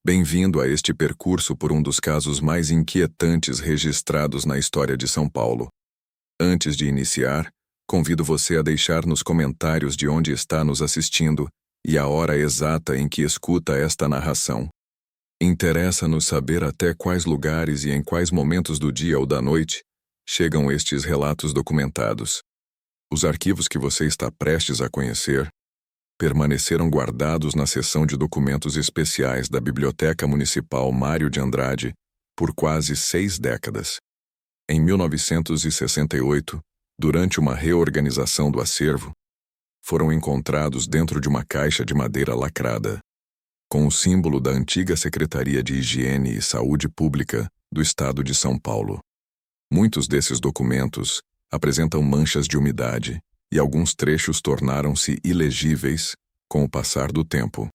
Bem-vindo a este percurso por um dos casos mais inquietantes registrados na história de São Paulo. Antes de iniciar, convido você a deixar nos comentários de onde está nos assistindo e a hora exata em que escuta esta narração. Interessa-nos saber até quais lugares e em quais momentos do dia ou da noite chegam estes relatos documentados. Os arquivos que você está prestes a conhecer permaneceram guardados na seção de documentos especiais da Biblioteca Municipal Mário de Andrade por quase 6 décadas. Em 1968, durante uma reorganização do acervo, foram encontrados dentro de uma caixa de madeira lacrada, com o símbolo da antiga Secretaria de Higiene e Saúde Pública do Estado de São Paulo. Muitos desses documentos apresentam manchas de umidade e alguns trechos tornaram-se ilegíveis com o passar do tempo.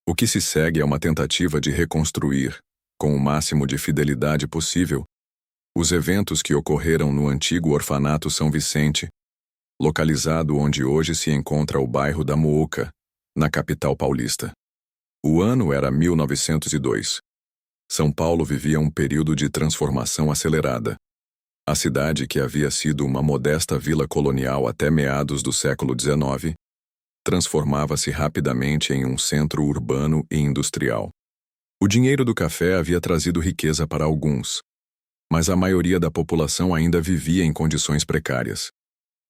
O que se segue é uma tentativa de reconstruir, com o máximo de fidelidade possível, os eventos que ocorreram no antigo Orfanato São Vicente, localizado onde hoje se encontra o bairro da Mooca, na capital paulista. O ano era 1902. São Paulo vivia um período de transformação acelerada. A cidade, que havia sido uma modesta vila colonial até meados do século XIX, transformava-se rapidamente em um centro urbano e industrial. O dinheiro do café havia trazido riqueza para alguns, mas a maioria da população ainda vivia em condições precárias.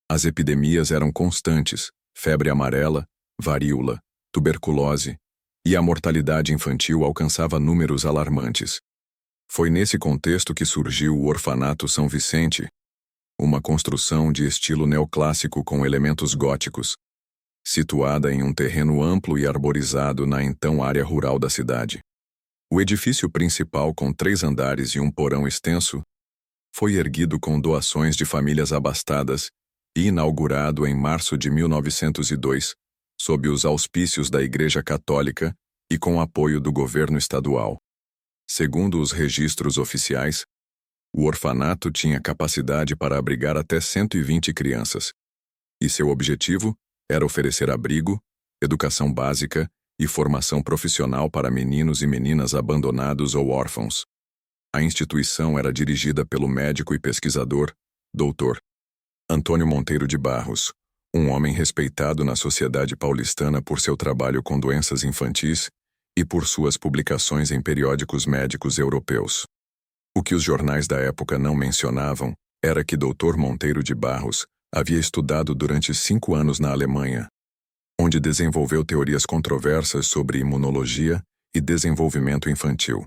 As epidemias eram constantes: febre amarela, varíola, tuberculose, e a mortalidade infantil alcançava números alarmantes. Foi nesse contexto que surgiu o Orfanato São Vicente, uma construção de estilo neoclássico com elementos góticos, situada em um terreno amplo e arborizado na então área rural da cidade. O edifício principal, com 3 andares e um porão extenso, foi erguido com doações de famílias abastadas e inaugurado em março de 1902, sob os auspícios da Igreja Católica e com apoio do governo estadual. Segundo os registros oficiais, o orfanato tinha capacidade para abrigar até 120 crianças, e seu objetivo era oferecer abrigo, educação básica e formação profissional para meninos e meninas abandonados ou órfãos. A instituição era dirigida pelo médico e pesquisador, Dr. Antônio Monteiro de Barros, um homem respeitado na sociedade paulistana por seu trabalho com doenças infantis e por suas publicações em periódicos médicos europeus. O que os jornais da época não mencionavam era que Dr. Monteiro de Barros havia estudado durante 5 anos na Alemanha, onde desenvolveu teorias controversas sobre imunologia e desenvolvimento infantil.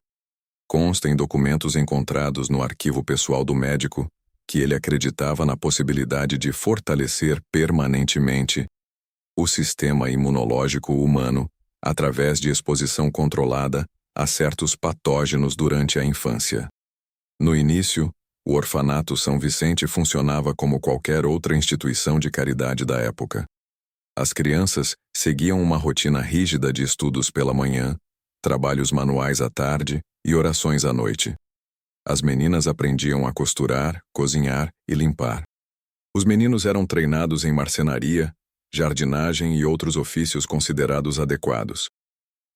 Consta em documentos encontrados no arquivo pessoal do médico que ele acreditava na possibilidade de fortalecer permanentemente o sistema imunológico humano através de exposição controlada a certos patógenos durante a infância. No início, o Orfanato São Vicente funcionava como qualquer outra instituição de caridade da época. As crianças seguiam uma rotina rígida de estudos pela manhã, trabalhos manuais à tarde e orações à noite. As meninas aprendiam a costurar, cozinhar e limpar. Os meninos eram treinados em marcenaria, jardinagem e outros ofícios considerados adequados.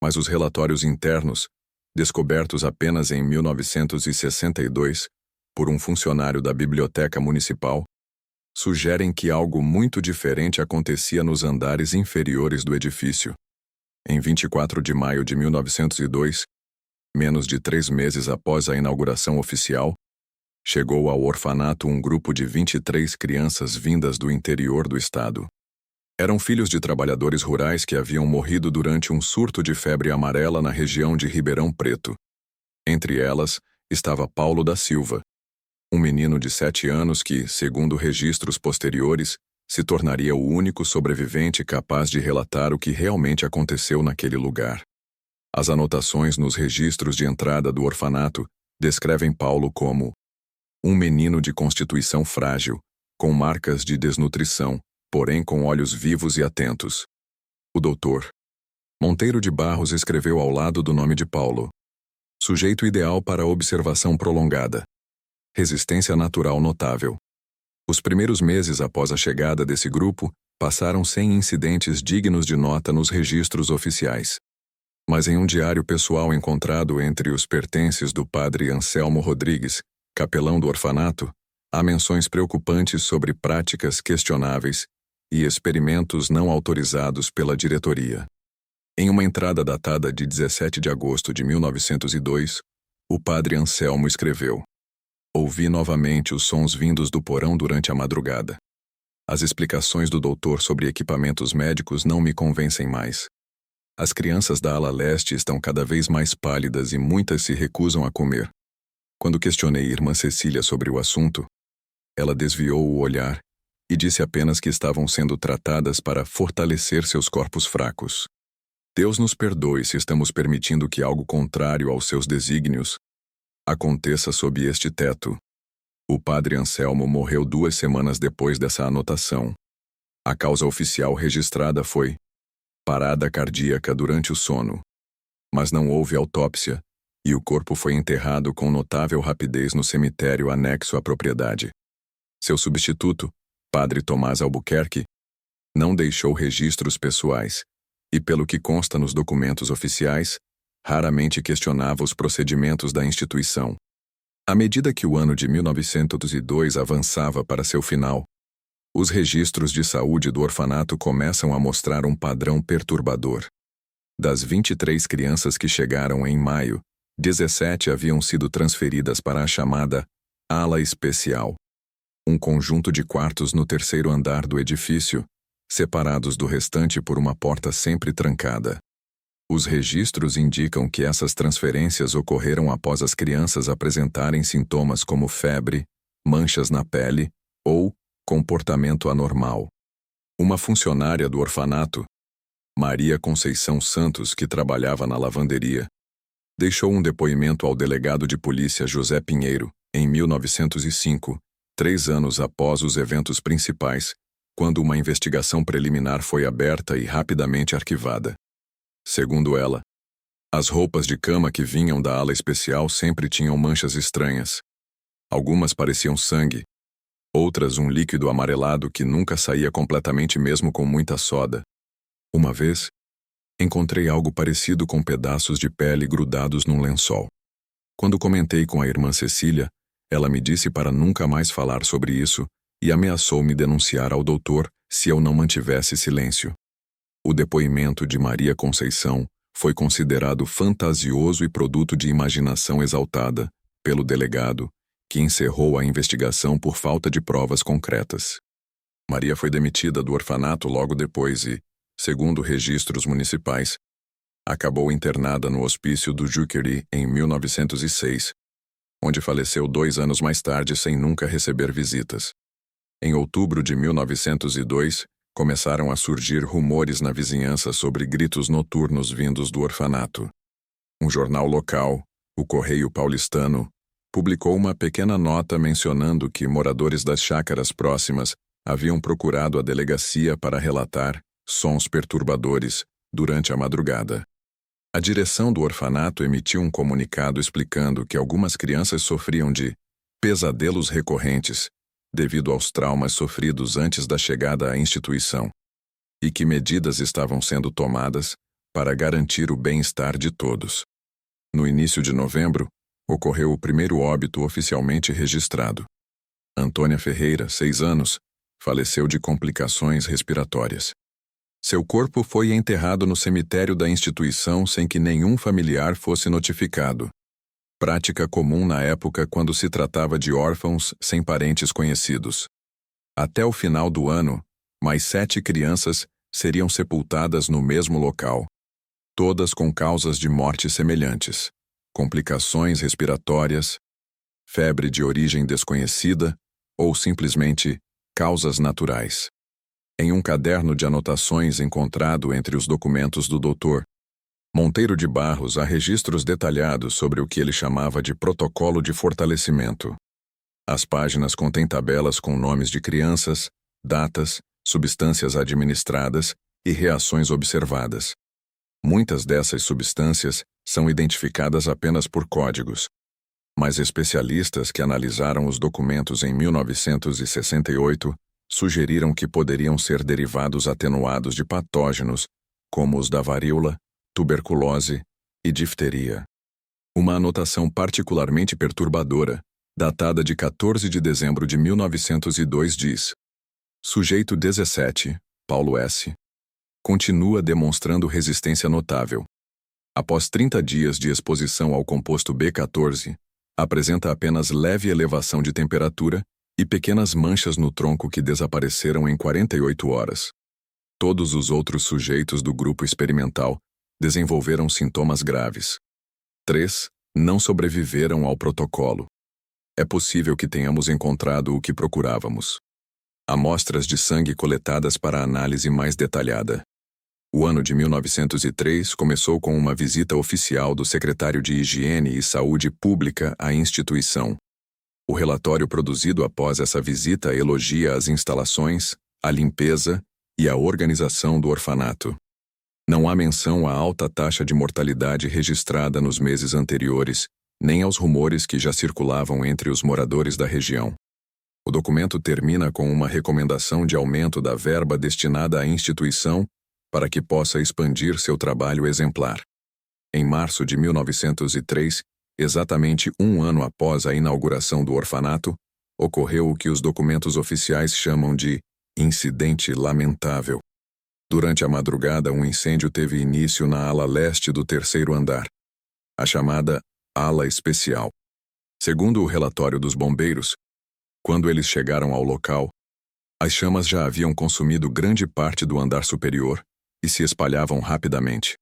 Mas os relatórios internos, descobertos apenas em 1962 por um funcionário da Biblioteca Municipal, sugerem que algo muito diferente acontecia nos andares inferiores do edifício. Em 24 de maio de 1902, menos de 3 meses após a inauguração oficial, chegou ao orfanato um grupo de 23 crianças vindas do interior do estado. Eram filhos de trabalhadores rurais que haviam morrido durante um surto de febre amarela na região de Ribeirão Preto. Entre elas estava Paulo da Silva, um menino de 7 anos que, segundo registros posteriores, se tornaria o único sobrevivente capaz de relatar o que realmente aconteceu naquele lugar. As anotações nos registros de entrada do orfanato descrevem Paulo como um menino de constituição frágil, com marcas de desnutrição, porém com olhos vivos e atentos. O Dr. Monteiro de Barros escreveu ao lado do nome de Paulo: sujeito ideal para observação prolongada. Resistência natural notável. Os primeiros meses após a chegada desse grupo passaram sem incidentes dignos de nota nos registros oficiais. Mas em um diário pessoal encontrado entre os pertences do padre Anselmo Rodrigues, capelão do orfanato, há menções preocupantes sobre práticas questionáveis e experimentos não autorizados pela diretoria. Em uma entrada datada de 17 de agosto de 1902, o padre Anselmo escreveu: "Ouvi novamente os sons vindos do porão durante a madrugada. As explicações do doutor sobre equipamentos médicos não me convencem mais. As crianças da ala leste estão cada vez mais pálidas e muitas se recusam a comer. Quando questionei irmã Cecília sobre o assunto, ela desviou o olhar e disse apenas que estavam sendo tratadas para fortalecer seus corpos fracos. Deus nos perdoe se estamos permitindo que algo contrário aos seus desígnios aconteça sob este teto." O padre Anselmo morreu 2 semanas depois dessa anotação. A causa oficial registrada foi parada cardíaca durante o sono. Mas não houve autópsia, e o corpo foi enterrado com notável rapidez no cemitério anexo à propriedade. Seu substituto, padre Tomás Albuquerque, não deixou registros pessoais, e pelo que consta nos documentos oficiais, raramente questionava os procedimentos da instituição. À medida que o ano de 1902 avançava para seu final, os registros de saúde do orfanato começam a mostrar um padrão perturbador. Das 23 crianças que chegaram em maio, 17 haviam sido transferidas para a chamada ala especial, um conjunto de quartos no 3º andar do edifício, separados do restante por uma porta sempre trancada. Os registros indicam que essas transferências ocorreram após as crianças apresentarem sintomas como febre, manchas na pele ou comportamento anormal. Uma funcionária do orfanato, Maria Conceição Santos, que trabalhava na lavanderia, deixou um depoimento ao delegado de polícia José Pinheiro, em 1905, 3 anos após os eventos principais, quando uma investigação preliminar foi aberta e rapidamente arquivada. Segundo ela, as roupas de cama que vinham da ala especial sempre tinham manchas estranhas. Algumas pareciam sangue, outras um líquido amarelado que nunca saía completamente mesmo com muita soda. Uma vez, encontrei algo parecido com pedaços de pele grudados num lençol. Quando comentei com a irmã Cecília, ela me disse para nunca mais falar sobre isso e ameaçou me denunciar ao doutor se eu não mantivesse silêncio. O depoimento de Maria Conceição foi considerado fantasioso e produto de imaginação exaltada pelo delegado, que encerrou a investigação por falta de provas concretas. Maria foi demitida do orfanato logo depois e, segundo registros municipais, acabou internada no hospício do Juqueri em 1906, onde faleceu 2 anos mais tarde sem nunca receber visitas. Em outubro de 1902, começaram a surgir rumores na vizinhança sobre gritos noturnos vindos do orfanato. Um jornal local, o Correio Paulistano, publicou uma pequena nota mencionando que moradores das chácaras próximas haviam procurado a delegacia para relatar sons perturbadores durante a madrugada. A direção do orfanato emitiu um comunicado explicando que algumas crianças sofriam de pesadelos recorrentes devido aos traumas sofridos antes da chegada à instituição, e que medidas estavam sendo tomadas para garantir o bem-estar de todos. No início de novembro, ocorreu o primeiro óbito oficialmente registrado. Antônia Ferreira, 6 anos, faleceu de complicações respiratórias. Seu corpo foi enterrado no cemitério da instituição sem que nenhum familiar fosse notificado. Prática comum na época quando se tratava de órfãos sem parentes conhecidos. Até o final do ano, mais 7 crianças seriam sepultadas no mesmo local, todas com causas de morte semelhantes: complicações respiratórias, febre de origem desconhecida ou simplesmente causas naturais. Em um caderno de anotações encontrado entre os documentos do Dr. Monteiro de Barros, há registros detalhados sobre o que ele chamava de protocolo de fortalecimento. As páginas contêm tabelas com nomes de crianças, datas, substâncias administradas e reações observadas. Muitas dessas substâncias são identificadas apenas por códigos, mas especialistas que analisaram os documentos em 1968 sugeriram que poderiam ser derivados atenuados de patógenos, como os da varíola, tuberculose e difteria. Uma anotação particularmente perturbadora, datada de 14 de dezembro de 1902, diz: Sujeito 17, Paulo S., continua demonstrando resistência notável. Após 30 dias de exposição ao composto B14, apresenta apenas leve elevação de temperatura e pequenas manchas no tronco que desapareceram em 48 horas. Todos os outros sujeitos do grupo experimental desenvolveram sintomas graves. 3 não sobreviveram ao protocolo. É possível que tenhamos encontrado o que procurávamos. Amostras de sangue coletadas para análise mais detalhada. O ano de 1903 começou com uma visita oficial do secretário de Higiene e Saúde Pública à instituição. O relatório produzido após essa visita elogia as instalações, a limpeza e a organização do orfanato. Não há menção à alta taxa de mortalidade registrada nos meses anteriores, nem aos rumores que já circulavam entre os moradores da região. O documento termina com uma recomendação de aumento da verba destinada à instituição para que possa expandir seu trabalho exemplar. Em março de 1903, exatamente um ano após a inauguração do orfanato, ocorreu o que os documentos oficiais chamam de incidente lamentável. Durante a madrugada, um incêndio teve início na ala leste do terceiro andar, a chamada ala especial. Segundo o relatório dos bombeiros, quando eles chegaram ao local, as chamas já haviam consumido grande parte do andar superior e se espalhavam rapidamente.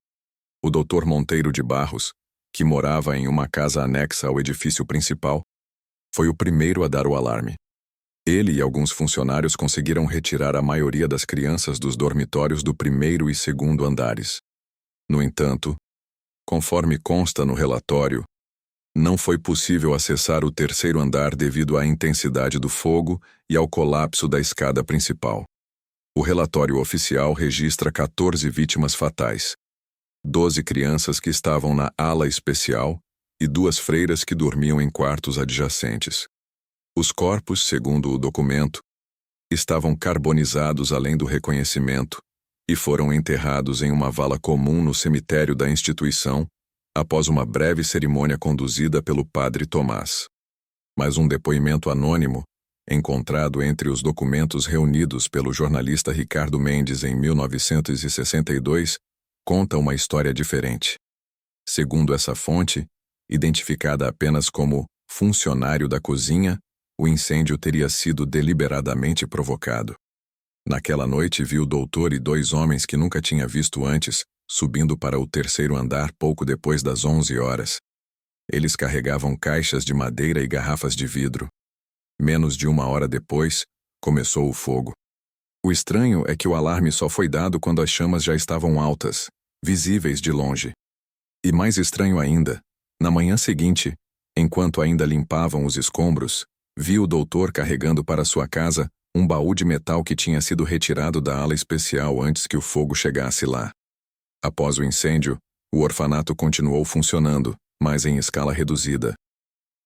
O Dr. Monteiro de Barros, que morava em uma casa anexa ao edifício principal, foi o primeiro a dar o alarme. Ele e alguns funcionários conseguiram retirar a maioria das crianças dos dormitórios do primeiro e segundo andares. No entanto, conforme consta no relatório, não foi possível acessar o terceiro andar devido à intensidade do fogo e ao colapso da escada principal. O relatório oficial registra 14 vítimas fatais, 12 crianças que estavam na ala especial e 2 freiras que dormiam em quartos adjacentes. Os corpos, segundo o documento, estavam carbonizados além do reconhecimento e foram enterrados em uma vala comum no cemitério da instituição, após uma breve cerimônia conduzida pelo padre Tomás. Mas um depoimento anônimo, encontrado entre os documentos reunidos pelo jornalista Ricardo Mendes em 1962, conta uma história diferente. Segundo essa fonte, identificada apenas como funcionário da cozinha, o incêndio teria sido deliberadamente provocado. Naquela noite viu o doutor e 2 homens que nunca tinha visto antes, subindo para o terceiro andar pouco depois das 11 horas. Eles carregavam caixas de madeira e garrafas de vidro. Menos de 1 hora depois, começou o fogo. O estranho é que o alarme só foi dado quando as chamas já estavam altas, visíveis de longe. E mais estranho ainda, na manhã seguinte, enquanto ainda limpavam os escombros, viu o doutor carregando para sua casa um baú de metal que tinha sido retirado da ala especial antes que o fogo chegasse lá. Após o incêndio, o orfanato continuou funcionando, mas em escala reduzida.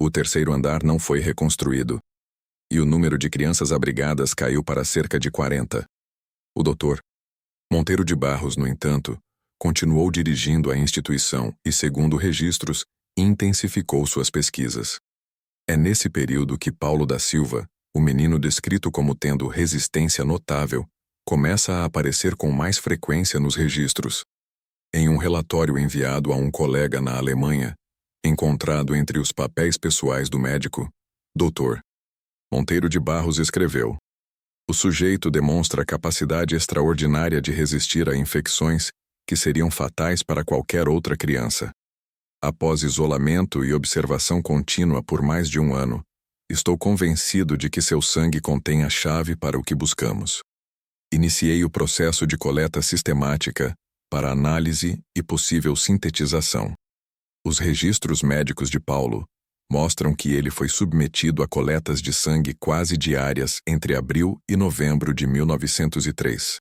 O terceiro andar não foi reconstruído, e o número de crianças abrigadas caiu para cerca de 40. O Dr. Monteiro de Barros, no entanto, continuou dirigindo a instituição e, segundo registros, intensificou suas pesquisas. É nesse período que Paulo da Silva, o menino descrito como tendo resistência notável, começa a aparecer com mais frequência nos registros. Em um relatório enviado a um colega na Alemanha, encontrado entre os papéis pessoais do médico, Dr. Monteiro de Barros escreveu: o sujeito demonstra capacidade extraordinária de resistir a infecções que seriam fatais para qualquer outra criança. Após isolamento e observação contínua por mais de 1 ano, estou convencido de que seu sangue contém a chave para o que buscamos. Iniciei o processo de coleta sistemática para análise e possível sintetização. Os registros médicos de Paulo mostram que ele foi submetido a coletas de sangue quase diárias entre abril e novembro de 1903.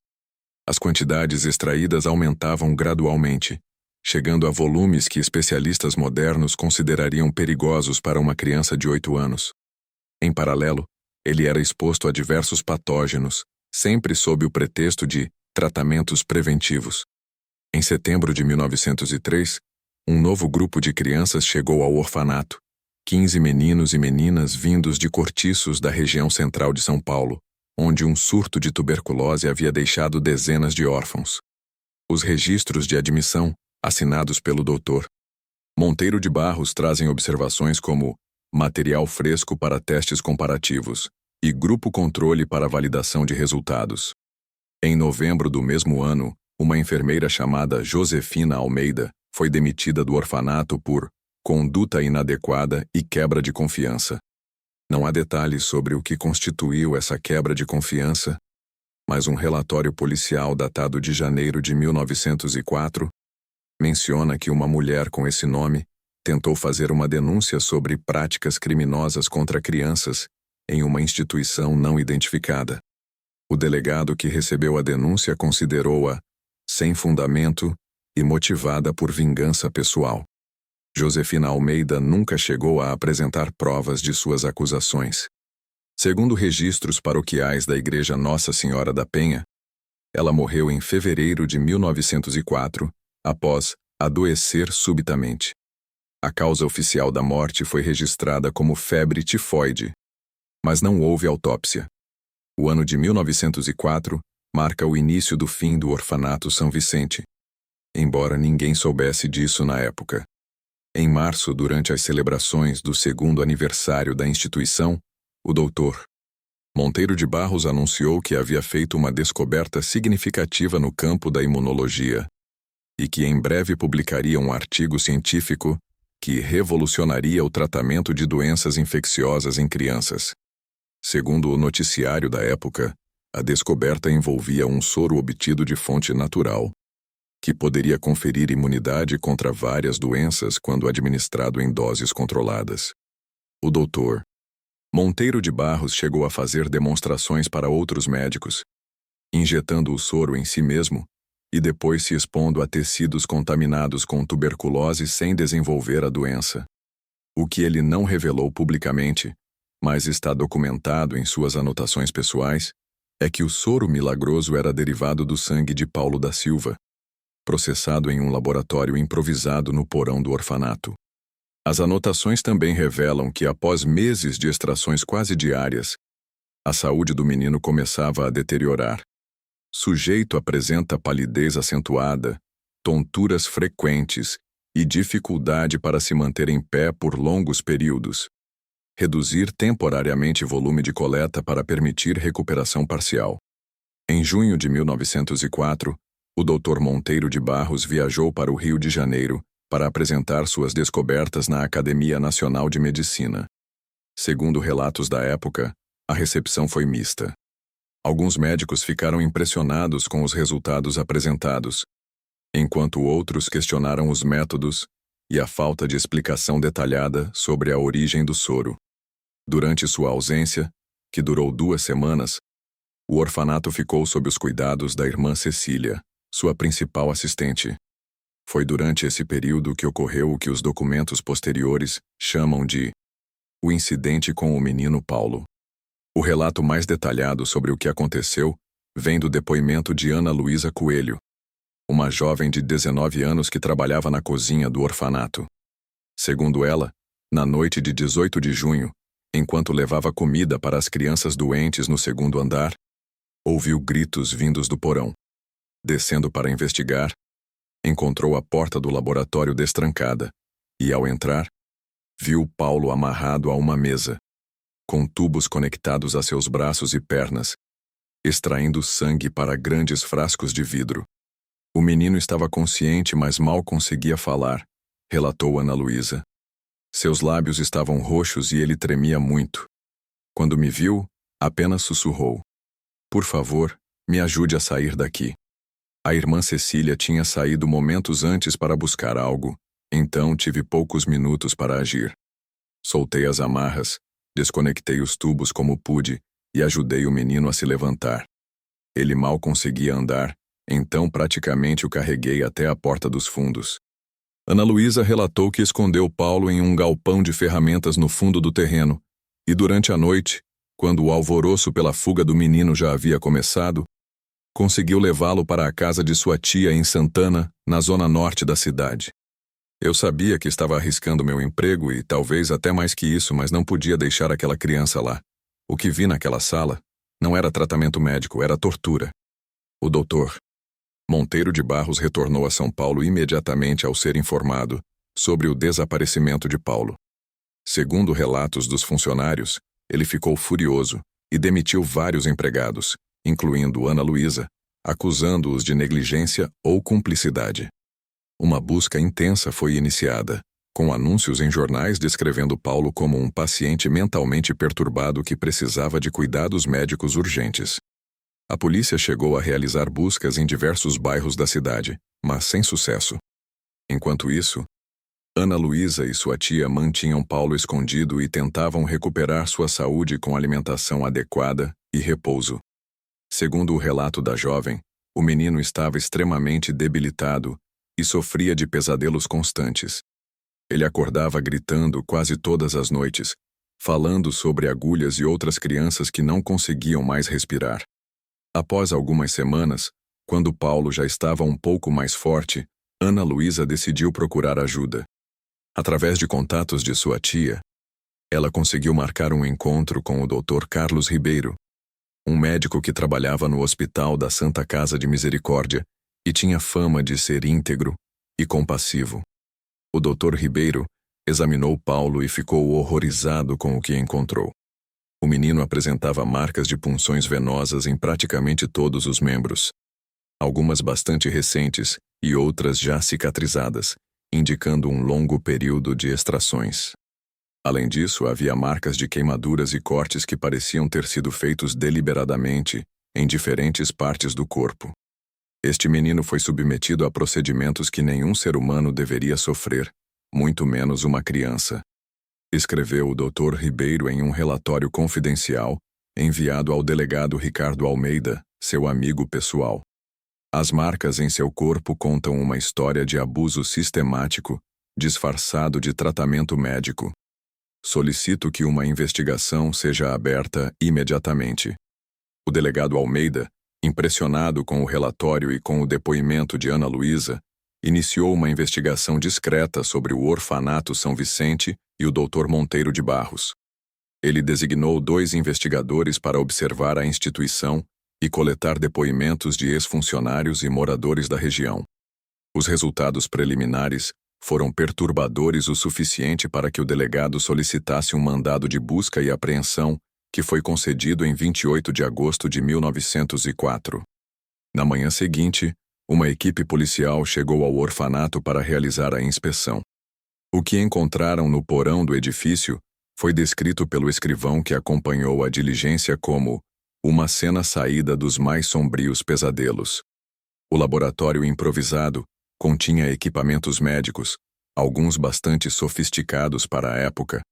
As quantidades extraídas aumentavam gradualmente, chegando a volumes que especialistas modernos considerariam perigosos para uma criança de 8 anos. Em paralelo, ele era exposto a diversos patógenos, sempre sob o pretexto de tratamentos preventivos. Em setembro de 1903, um novo grupo de crianças chegou ao orfanato, 15 meninos e meninas vindos de cortiços da região central de São Paulo, onde um surto de tuberculose havia deixado dezenas de órfãos. Os registros de admissão, assinados pelo Dr. Monteiro de Barros, trazem observações como material fresco para testes comparativos e grupo controle para validação de resultados. Em novembro do mesmo ano, uma enfermeira chamada Josefina Almeida foi demitida do orfanato por conduta inadequada e quebra de confiança. Não há detalhes sobre o que constituiu essa quebra de confiança, mas um relatório policial datado de janeiro de 1904 menciona que uma mulher com esse nome tentou fazer uma denúncia sobre práticas criminosas contra crianças em uma instituição não identificada. O delegado que recebeu a denúncia considerou-a sem fundamento e motivada por vingança pessoal. Josefina Almeida nunca chegou a apresentar provas de suas acusações. Segundo registros paroquiais da Igreja Nossa Senhora da Penha, ela morreu em fevereiro de 1904, após adoecer subitamente. A causa oficial da morte foi registrada como febre tifoide, mas não houve autópsia. O ano de 1904 marca o início do fim do orfanato São Vicente, embora ninguém soubesse disso na época. Em março, durante as celebrações do 2º aniversário da instituição, o Dr. Monteiro de Barros anunciou que havia feito uma descoberta significativa no campo da imunologia e que em breve publicaria um artigo científico que revolucionaria o tratamento de doenças infecciosas em crianças. Segundo o noticiário da época, a descoberta envolvia um soro obtido de fonte natural, que poderia conferir imunidade contra várias doenças quando administrado em doses controladas. O Dr. Monteiro de Barros chegou a fazer demonstrações para outros médicos, injetando o soro em si mesmo e depois se expondo a tecidos contaminados com tuberculose sem desenvolver a doença. O que ele não revelou publicamente, mas está documentado em suas anotações pessoais, é que o soro milagroso era derivado do sangue de Paulo da Silva, processado em um laboratório improvisado no porão do orfanato. As anotações também revelam que, após meses de extrações quase diárias, a saúde do menino começava a deteriorar. Sujeito apresenta palidez acentuada, tonturas frequentes e dificuldade para se manter em pé por longos períodos. Reduzir temporariamente volume de coleta para permitir recuperação parcial. Em junho de 1904, o Dr. Monteiro de Barros viajou para o Rio de Janeiro para apresentar suas descobertas na Academia Nacional de Medicina. Segundo relatos da época, a recepção foi mista. Alguns médicos ficaram impressionados com os resultados apresentados, enquanto outros questionaram os métodos e a falta de explicação detalhada sobre a origem do soro. Durante sua ausência, que durou 2 semanas, o orfanato ficou sob os cuidados da irmã Cecília, sua principal assistente. Foi durante esse período que ocorreu o que os documentos posteriores chamam de o incidente com o menino Paulo. O relato mais detalhado sobre o que aconteceu vem do depoimento de Ana Luísa Coelho, uma jovem de 19 anos que trabalhava na cozinha do orfanato. Segundo ela, na noite de 18 de junho, enquanto levava comida para as crianças doentes no 2º andar, ouviu gritos vindos do porão. Descendo para investigar, encontrou a porta do laboratório destrancada e, ao entrar, viu Paulo amarrado a uma mesa, com tubos conectados a seus braços e pernas, extraindo sangue para grandes frascos de vidro. O menino estava consciente, mas mal conseguia falar, relatou Ana Luísa. Seus lábios estavam roxos e ele tremia muito. Quando me viu, apenas sussurrou: "Por favor, me ajude a sair daqui." A irmã Cecília tinha saído momentos antes para buscar algo, então tive poucos minutos para agir. Soltei as amarras, desconectei os tubos como pude e ajudei o menino a se levantar. Ele mal conseguia andar, então praticamente o carreguei até a porta dos fundos. Ana Luísa relatou que escondeu Paulo em um galpão de ferramentas no fundo do terreno, e durante a noite, quando o alvoroço pela fuga do menino já havia começado, conseguiu levá-lo para a casa de sua tia em Santana, na zona norte da cidade. Eu sabia que estava arriscando meu emprego e talvez até mais que isso, mas não podia deixar aquela criança lá. O que vi naquela sala não era tratamento médico, era tortura. O doutor Monteiro de Barros retornou a São Paulo imediatamente ao ser informado sobre o desaparecimento de Paulo. Segundo relatos dos funcionários, ele ficou furioso e demitiu vários empregados, incluindo Ana Luísa, acusando-os de negligência ou cumplicidade. Uma busca intensa foi iniciada, com anúncios em jornais descrevendo Paulo como um paciente mentalmente perturbado que precisava de cuidados médicos urgentes. A polícia chegou a realizar buscas em diversos bairros da cidade, mas sem sucesso. Enquanto isso, Ana Luísa e sua tia mantinham Paulo escondido e tentavam recuperar sua saúde com alimentação adequada e repouso. Segundo o relato da jovem, o menino estava extremamente debilitado e sofria de pesadelos constantes. Ele acordava gritando quase todas as noites, falando sobre agulhas e outras crianças que não conseguiam mais respirar. Após algumas semanas, quando Paulo já estava um pouco mais forte, Ana Luísa decidiu procurar ajuda. Através de contatos de sua tia, ela conseguiu marcar um encontro com o Dr. Carlos Ribeiro, um médico que trabalhava no Hospital da Santa Casa de Misericórdia e tinha fama de ser íntegro e compassivo. O Dr. Ribeiro examinou Paulo e ficou horrorizado com o que encontrou. O menino apresentava marcas de punções venosas em praticamente todos os membros, algumas bastante recentes e outras já cicatrizadas, indicando um longo período de extrações. Além disso, havia marcas de queimaduras e cortes que pareciam ter sido feitos deliberadamente em diferentes partes do corpo. Este menino foi submetido a procedimentos que nenhum ser humano deveria sofrer, muito menos uma criança. Escreveu o Dr. Ribeiro em um relatório confidencial, enviado ao delegado Ricardo Almeida, seu amigo pessoal. As marcas em seu corpo contam uma história de abuso sistemático, disfarçado de tratamento médico. Solicito que uma investigação seja aberta imediatamente. O delegado Almeida, impressionado com o relatório e com o depoimento de Ana Luísa, iniciou uma investigação discreta sobre o Orfanato São Vicente e o Dr. Monteiro de Barros. Ele designou 2 investigadores para observar a instituição e coletar depoimentos de ex-funcionários e moradores da região. Os resultados preliminares foram perturbadores o suficiente para que o delegado solicitasse um mandado de busca e apreensão, que foi concedido em 28 de agosto de 1904. Na manhã seguinte, uma equipe policial chegou ao orfanato para realizar a inspeção. O que encontraram no porão do edifício foi descrito pelo escrivão que acompanhou a diligência como uma cena saída dos mais sombrios pesadelos. O laboratório improvisado continha equipamentos médicos, alguns bastante sofisticados para a época,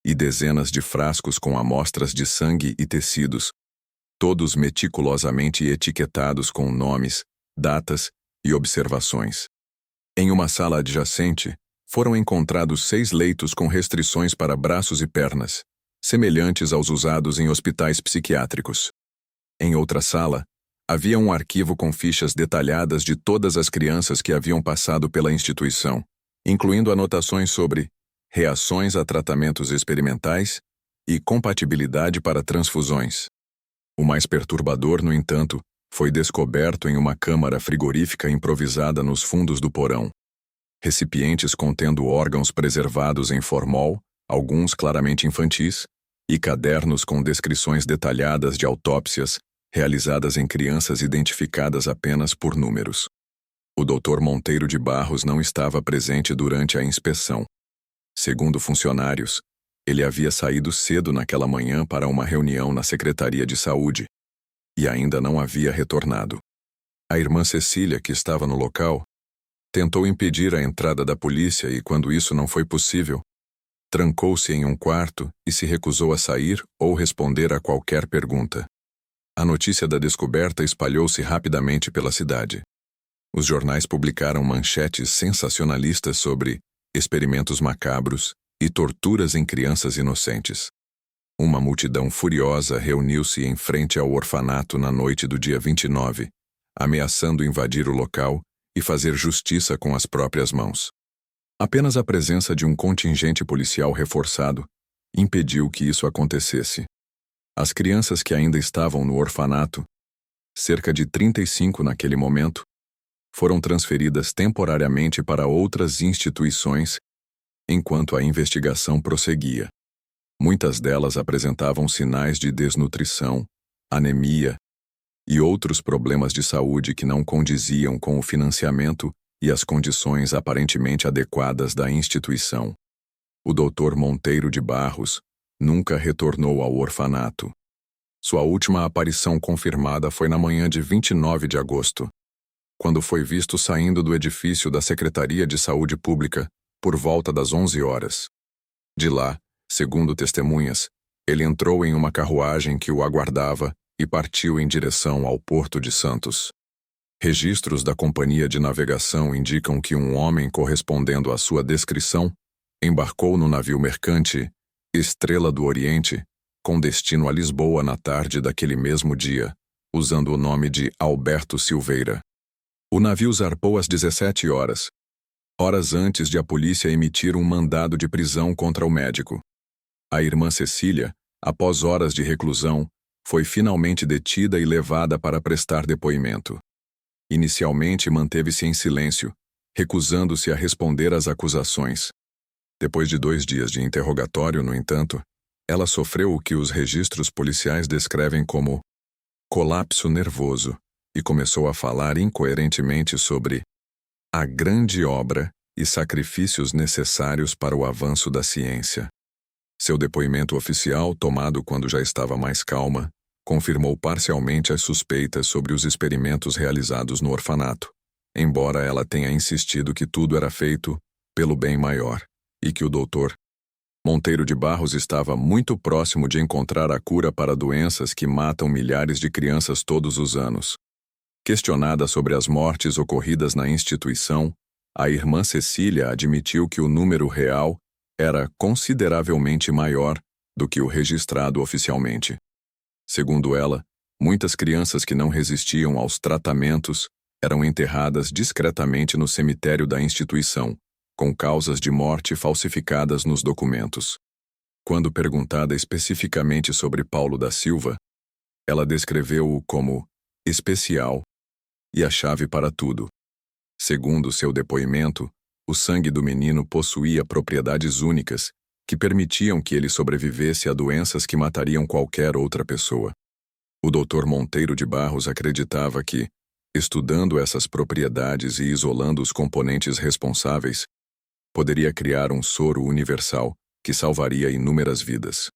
e dezenas de frascos com amostras de sangue e tecidos, todos meticulosamente etiquetados com nomes, datas e observações. Em uma sala adjacente, foram encontrados 6 leitos com restrições para braços e pernas, semelhantes aos usados em hospitais psiquiátricos. Em outra sala, havia um arquivo com fichas detalhadas de todas as crianças que haviam passado pela instituição, incluindo anotações sobre reações a tratamentos experimentais e compatibilidade para transfusões. O mais perturbador, no entanto, foi descoberto em uma câmara frigorífica improvisada nos fundos do porão. Recipientes contendo órgãos preservados em formol, alguns claramente infantis, e cadernos com descrições detalhadas de autópsias realizadas em crianças identificadas apenas por números. O Dr. Monteiro de Barros não estava presente durante a inspeção. Segundo funcionários, ele havia saído cedo naquela manhã para uma reunião na Secretaria de Saúde e ainda não havia retornado. A irmã Cecília, que estava no local, tentou impedir a entrada da polícia e, quando isso não foi possível, trancou-se em um quarto e se recusou a sair ou responder a qualquer pergunta. A notícia da descoberta espalhou-se rapidamente pela cidade. Os jornais publicaram manchetes sensacionalistas sobre experimentos macabros e torturas em crianças inocentes. Uma multidão furiosa reuniu-se em frente ao orfanato na noite do dia 29, ameaçando invadir o local e fazer justiça com as próprias mãos. Apenas a presença de um contingente policial reforçado impediu que isso acontecesse. As crianças que ainda estavam no orfanato, cerca de 35 naquele momento, foram transferidas temporariamente para outras instituições enquanto a investigação prosseguia. Muitas delas apresentavam sinais de desnutrição, anemia e outros problemas de saúde que não condiziam com o financiamento e as condições aparentemente adequadas da instituição. O Dr. Monteiro de Barros nunca retornou ao orfanato. Sua última aparição confirmada foi na manhã de 29 de agosto, quando foi visto saindo do edifício da Secretaria de Saúde Pública por volta das 11 horas. De lá, segundo testemunhas, ele entrou em uma carruagem que o aguardava e partiu em direção ao Porto de Santos. Registros da companhia de navegação indicam que um homem correspondendo à sua descrição embarcou no navio mercante Estrela do Oriente, com destino a Lisboa na tarde daquele mesmo dia, usando o nome de Alberto Silveira. O navio zarpou às 17 horas, horas antes de a polícia emitir um mandado de prisão contra o médico. A irmã Cecília, após horas de reclusão, foi finalmente detida e levada para prestar depoimento. Inicialmente manteve-se em silêncio, recusando-se a responder às acusações. Depois de 2 dias de interrogatório, no entanto, ela sofreu o que os registros policiais descrevem como colapso nervoso e começou a falar incoerentemente sobre a grande obra e sacrifícios necessários para o avanço da ciência. Seu depoimento oficial, tomado quando já estava mais calma, confirmou parcialmente as suspeitas sobre os experimentos realizados no orfanato, embora ela tenha insistido que tudo era feito pelo bem maior e que o Dr. Monteiro de Barros estava muito próximo de encontrar a cura para doenças que matam milhares de crianças todos os anos. Questionada sobre as mortes ocorridas na instituição, a irmã Cecília admitiu que o número real era consideravelmente maior do que o registrado oficialmente. Segundo ela, muitas crianças que não resistiam aos tratamentos eram enterradas discretamente no cemitério da instituição, com causas de morte falsificadas nos documentos. Quando perguntada especificamente sobre Paulo da Silva, ela descreveu-o como especial e a chave para tudo. Segundo seu depoimento, o sangue do menino possuía propriedades únicas que permitiam que ele sobrevivesse a doenças que matariam qualquer outra pessoa. O Dr. Monteiro de Barros acreditava que, estudando essas propriedades e isolando os componentes responsáveis, poderia criar um soro universal que salvaria inúmeras vidas.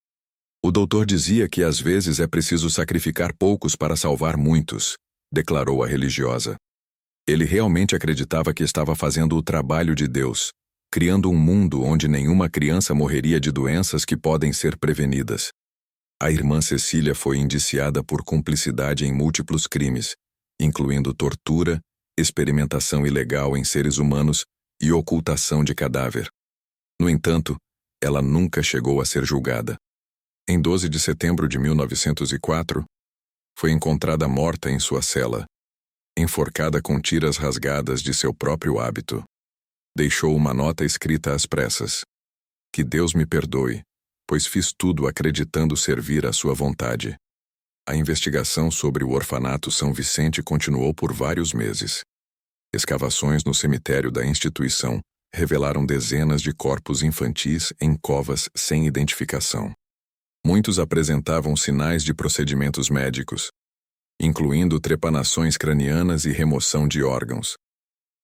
O doutor dizia que às vezes é preciso sacrificar poucos para salvar muitos, declarou a religiosa. Ele realmente acreditava que estava fazendo o trabalho de Deus, criando um mundo onde nenhuma criança morreria de doenças que podem ser prevenidas. A irmã Cecília foi indiciada por cumplicidade em múltiplos crimes, incluindo tortura, experimentação ilegal em seres humanos e ocultação de cadáver. No entanto, ela nunca chegou a ser julgada. Em 12 de setembro de 1904, foi encontrada morta em sua cela, enforcada com tiras rasgadas de seu próprio hábito. Deixou uma nota escrita às pressas. Que Deus me perdoe, pois fiz tudo acreditando servir à sua vontade. A investigação sobre o orfanato São Vicente continuou por vários meses. Escavações no cemitério da instituição revelaram dezenas de corpos infantis em covas sem identificação. Muitos apresentavam sinais de procedimentos médicos, incluindo trepanações cranianas e remoção de órgãos.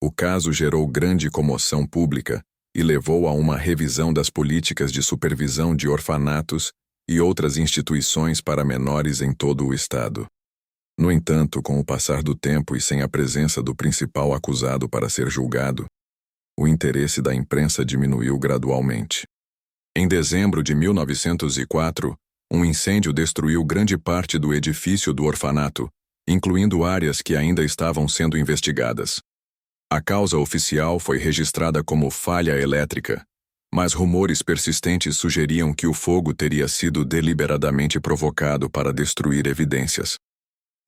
O caso gerou grande comoção pública e levou a uma revisão das políticas de supervisão de orfanatos e outras instituições para menores em todo o estado. No entanto, com o passar do tempo e sem a presença do principal acusado para ser julgado, o interesse da imprensa diminuiu gradualmente. Em dezembro de 1904, um incêndio destruiu grande parte do edifício do orfanato, incluindo áreas que ainda estavam sendo investigadas. A causa oficial foi registrada como falha elétrica, mas rumores persistentes sugeriam que o fogo teria sido deliberadamente provocado para destruir evidências.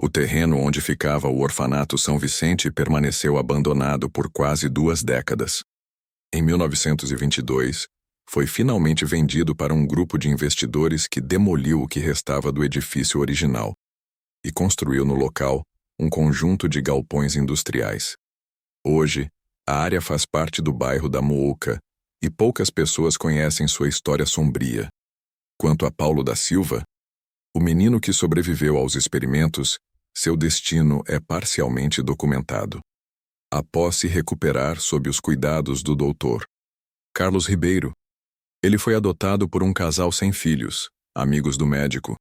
O terreno onde ficava o orfanato São Vicente permaneceu abandonado por quase 2 décadas. Em 1922, foi finalmente vendido para um grupo de investidores que demoliu o que restava do edifício original e construiu no local um conjunto de galpões industriais. Hoje, a área faz parte do bairro da Mooca e poucas pessoas conhecem sua história sombria. Quanto a Paulo da Silva, o menino que sobreviveu aos experimentos, seu destino é parcialmente documentado. Após se recuperar sob os cuidados do Dr. Carlos Ribeiro, ele foi adotado por um casal sem filhos, amigos do médico,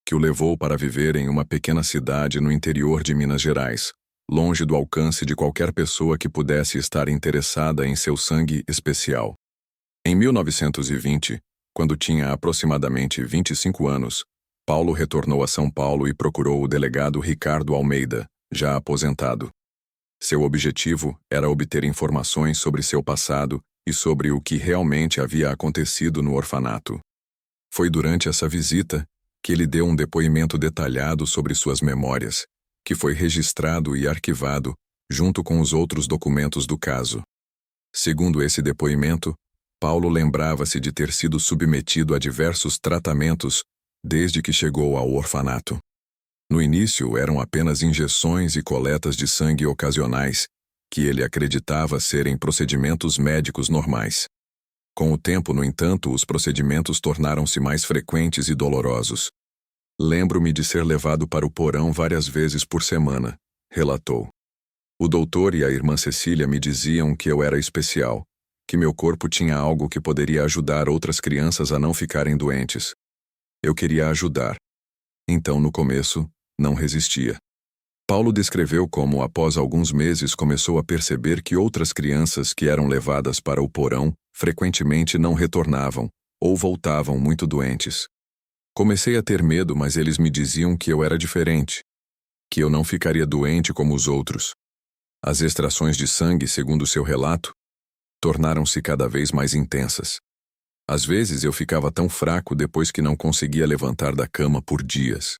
que o levou para viver em uma pequena cidade no interior de Minas Gerais, longe do alcance de qualquer pessoa que pudesse estar interessada em seu sangue especial. Em 1920, quando tinha aproximadamente 25 anos, Paulo retornou a São Paulo e procurou o delegado Ricardo Almeida, já aposentado. Seu objetivo era obter informações sobre seu passado e sobre o que realmente havia acontecido no orfanato. Foi durante essa visita que ele deu um depoimento detalhado sobre suas memórias, que foi registrado e arquivado junto com os outros documentos do caso. Segundo esse depoimento, Paulo lembrava-se de ter sido submetido a diversos tratamentos desde que chegou ao orfanato. No início eram apenas injeções e coletas de sangue ocasionais, que ele acreditava serem procedimentos médicos normais. Com o tempo, no entanto, os procedimentos tornaram-se mais frequentes e dolorosos. Lembro-me de ser levado para o porão várias vezes por semana, relatou. O doutor e a irmã Cecília me diziam que eu era especial, que meu corpo tinha algo que poderia ajudar outras crianças a não ficarem doentes. Eu queria ajudar. Então, no começo, não resistia. Paulo descreveu como, após alguns meses, começou a perceber que outras crianças que eram levadas para o porão frequentemente não retornavam ou voltavam muito doentes. Comecei a ter medo, mas eles me diziam que eu era diferente, que eu não ficaria doente como os outros. As extrações de sangue, segundo seu relato, tornaram-se cada vez mais intensas. Às vezes eu ficava tão fraco depois que não conseguia levantar da cama por dias.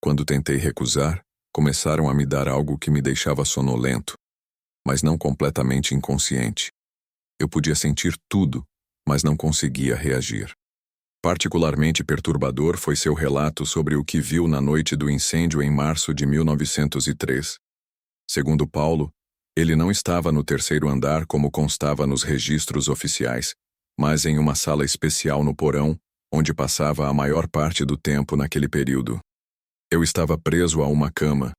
Quando tentei recusar, começaram a me dar algo que me deixava sonolento, mas não completamente inconsciente. Eu podia sentir tudo, mas não conseguia reagir. Particularmente perturbador foi seu relato sobre o que viu na noite do incêndio em março de 1903. Segundo Paulo, ele não estava no terceiro andar como constava nos registros oficiais, mas em uma sala especial no porão, onde passava a maior parte do tempo naquele período. Eu estava preso a uma cama,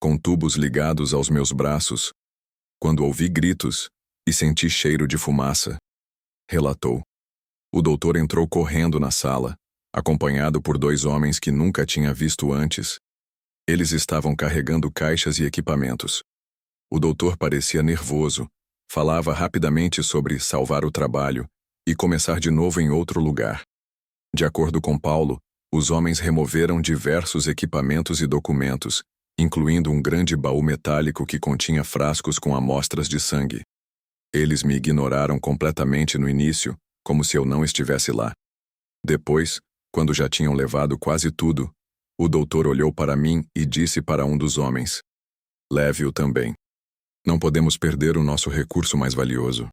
com tubos ligados aos meus braços, quando ouvi gritos e senti cheiro de fumaça, relatou. O doutor entrou correndo na sala, acompanhado por 2 homens que nunca tinha visto antes. Eles estavam carregando caixas e equipamentos. O doutor parecia nervoso, falava rapidamente sobre salvar o trabalho e começar de novo em outro lugar. De acordo com Paulo, os homens removeram diversos equipamentos e documentos, incluindo um grande baú metálico que continha frascos com amostras de sangue. Eles me ignoraram completamente no início, como se eu não estivesse lá. Depois, quando já tinham levado quase tudo, o doutor olhou para mim e disse para um dos homens: "Leve-o também. Não podemos perder o nosso recurso mais valioso."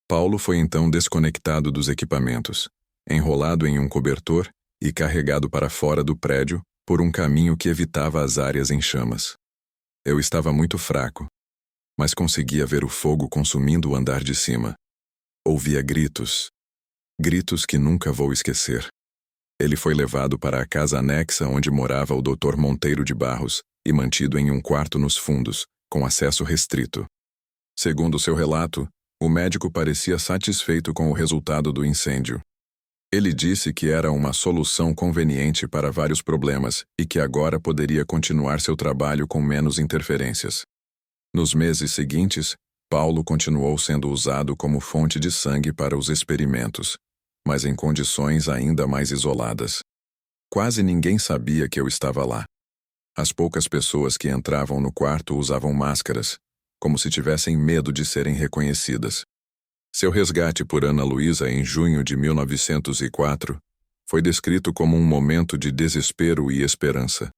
Paulo foi então desconectado dos equipamentos, enrolado em um cobertor e carregado para fora do prédio por um caminho que evitava as áreas em chamas. Eu estava muito fraco, mas conseguia ver o fogo consumindo o andar de cima. Ouvia gritos. Gritos que nunca vou esquecer. Ele foi levado para a casa anexa onde morava o Dr. Monteiro de Barros e mantido em um quarto nos fundos, com acesso restrito. Segundo seu relato, o médico parecia satisfeito com o resultado do incêndio. Ele disse que era uma solução conveniente para vários problemas e que agora poderia continuar seu trabalho com menos interferências. Nos meses seguintes, Paulo continuou sendo usado como fonte de sangue para os experimentos, mas em condições ainda mais isoladas. Quase ninguém sabia que eu estava lá. As poucas pessoas que entravam no quarto usavam máscaras, como se tivessem medo de serem reconhecidas. Seu resgate por Ana Luísa em junho de 1904 foi descrito como um momento de desespero e esperança.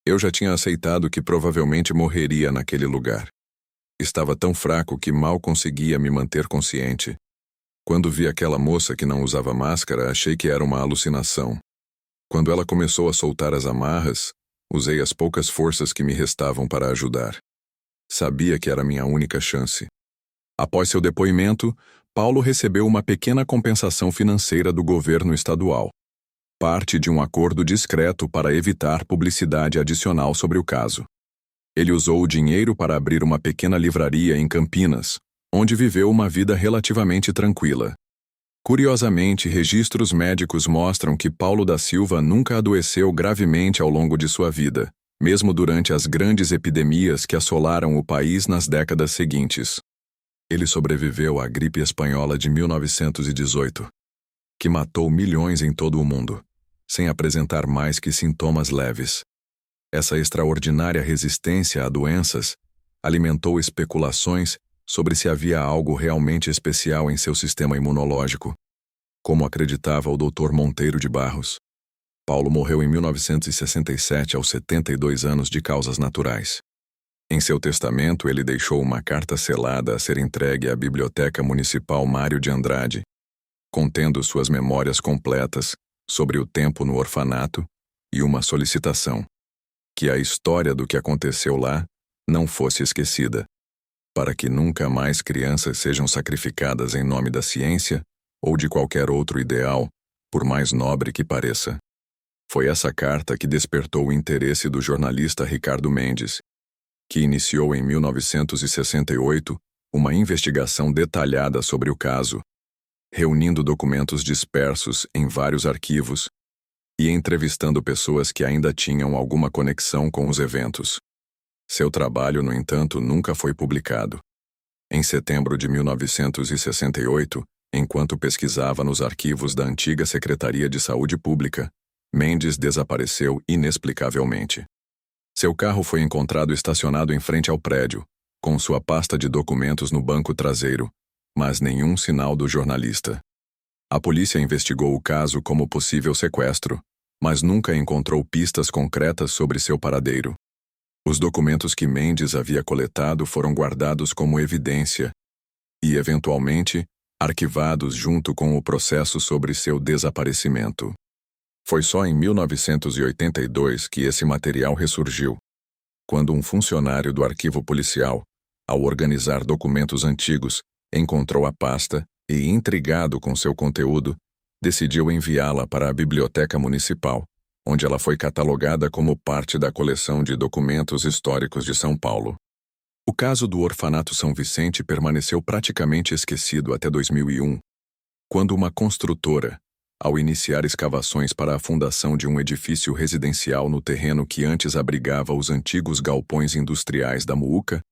Eu já tinha aceitado que provavelmente morreria naquele lugar. Estava tão fraco que mal conseguia me manter consciente. Quando vi aquela moça que não usava máscara, achei que era uma alucinação. Quando ela começou a soltar as amarras, usei as poucas forças que me restavam para ajudar. Sabia que era minha única chance. Após seu depoimento, Paulo recebeu uma pequena compensação financeira do governo estadual. Parte de um acordo discreto para evitar publicidade adicional sobre o caso. Ele usou o dinheiro para abrir uma pequena livraria em Campinas, onde viveu uma vida relativamente tranquila. Curiosamente, registros médicos mostram que Paulo da Silva nunca adoeceu gravemente ao longo de sua vida, mesmo durante as grandes epidemias que assolaram o país nas décadas seguintes. Ele sobreviveu à gripe espanhola de 1918, que matou milhões em todo o mundo, sem apresentar mais que sintomas leves. Essa extraordinária resistência a doenças alimentou especulações sobre se havia algo realmente especial em seu sistema imunológico. Como acreditava o Dr. Monteiro de Barros, Paulo morreu em 1967 aos 72 anos de causas naturais. Em seu testamento, ele deixou uma carta selada a ser entregue à Biblioteca Municipal Mário de Andrade, contendo suas memórias completas sobre o tempo no orfanato e uma solicitação: que a história do que aconteceu lá não fosse esquecida, para que nunca mais crianças sejam sacrificadas em nome da ciência ou de qualquer outro ideal, por mais nobre que pareça. Foi essa carta que despertou o interesse do jornalista Ricardo Mendes, que iniciou em 1968 uma investigação detalhada sobre o caso, reunindo documentos dispersos em vários arquivos e entrevistando pessoas que ainda tinham alguma conexão com os eventos. Seu trabalho, no entanto, nunca foi publicado. Em setembro de 1968, enquanto pesquisava nos arquivos da antiga Secretaria de Saúde Pública, Mendes desapareceu inexplicavelmente. Seu carro foi encontrado estacionado em frente ao prédio, com sua pasta de documentos no banco traseiro, mas nenhum sinal do jornalista. A polícia investigou o caso como possível sequestro, mas nunca encontrou pistas concretas sobre seu paradeiro. Os documentos que Mendes havia coletado foram guardados como evidência e, eventualmente, arquivados junto com o processo sobre seu desaparecimento. Foi só em 1982 que esse material ressurgiu, quando um funcionário do arquivo policial, ao organizar documentos antigos, encontrou a pasta e, intrigado com seu conteúdo, decidiu enviá-la para a Biblioteca Municipal, onde ela foi catalogada como parte da coleção de documentos históricos de São Paulo. O caso do Orfanato São Vicente permaneceu praticamente esquecido até 2001, quando uma construtora, ao iniciar escavações para a fundação de um edifício residencial no terreno que antes abrigava os antigos galpões industriais da Muuca,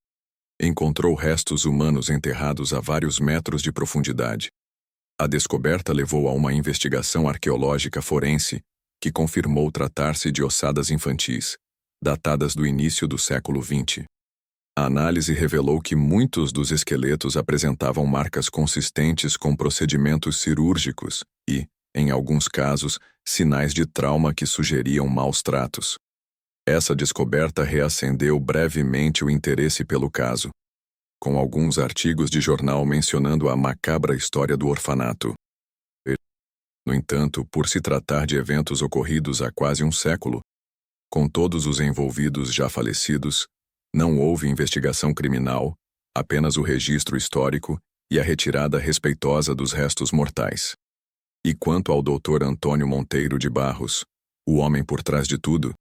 encontrou restos humanos enterrados a vários metros de profundidade. A descoberta levou a uma investigação arqueológica forense que confirmou tratar-se de ossadas infantis, datadas do início do século XX. A análise revelou que muitos dos esqueletos apresentavam marcas consistentes com procedimentos cirúrgicos e, em alguns casos, sinais de trauma que sugeriam maus tratos. Essa descoberta reacendeu brevemente o interesse pelo caso, com alguns artigos de jornal mencionando a macabra história do orfanato. No entanto, por se tratar de eventos ocorridos há quase um século, com todos os envolvidos já falecidos, não houve investigação criminal, apenas o registro histórico e a retirada respeitosa dos restos mortais. E quanto ao Dr. Antônio Monteiro de Barros, o homem por trás de tudo,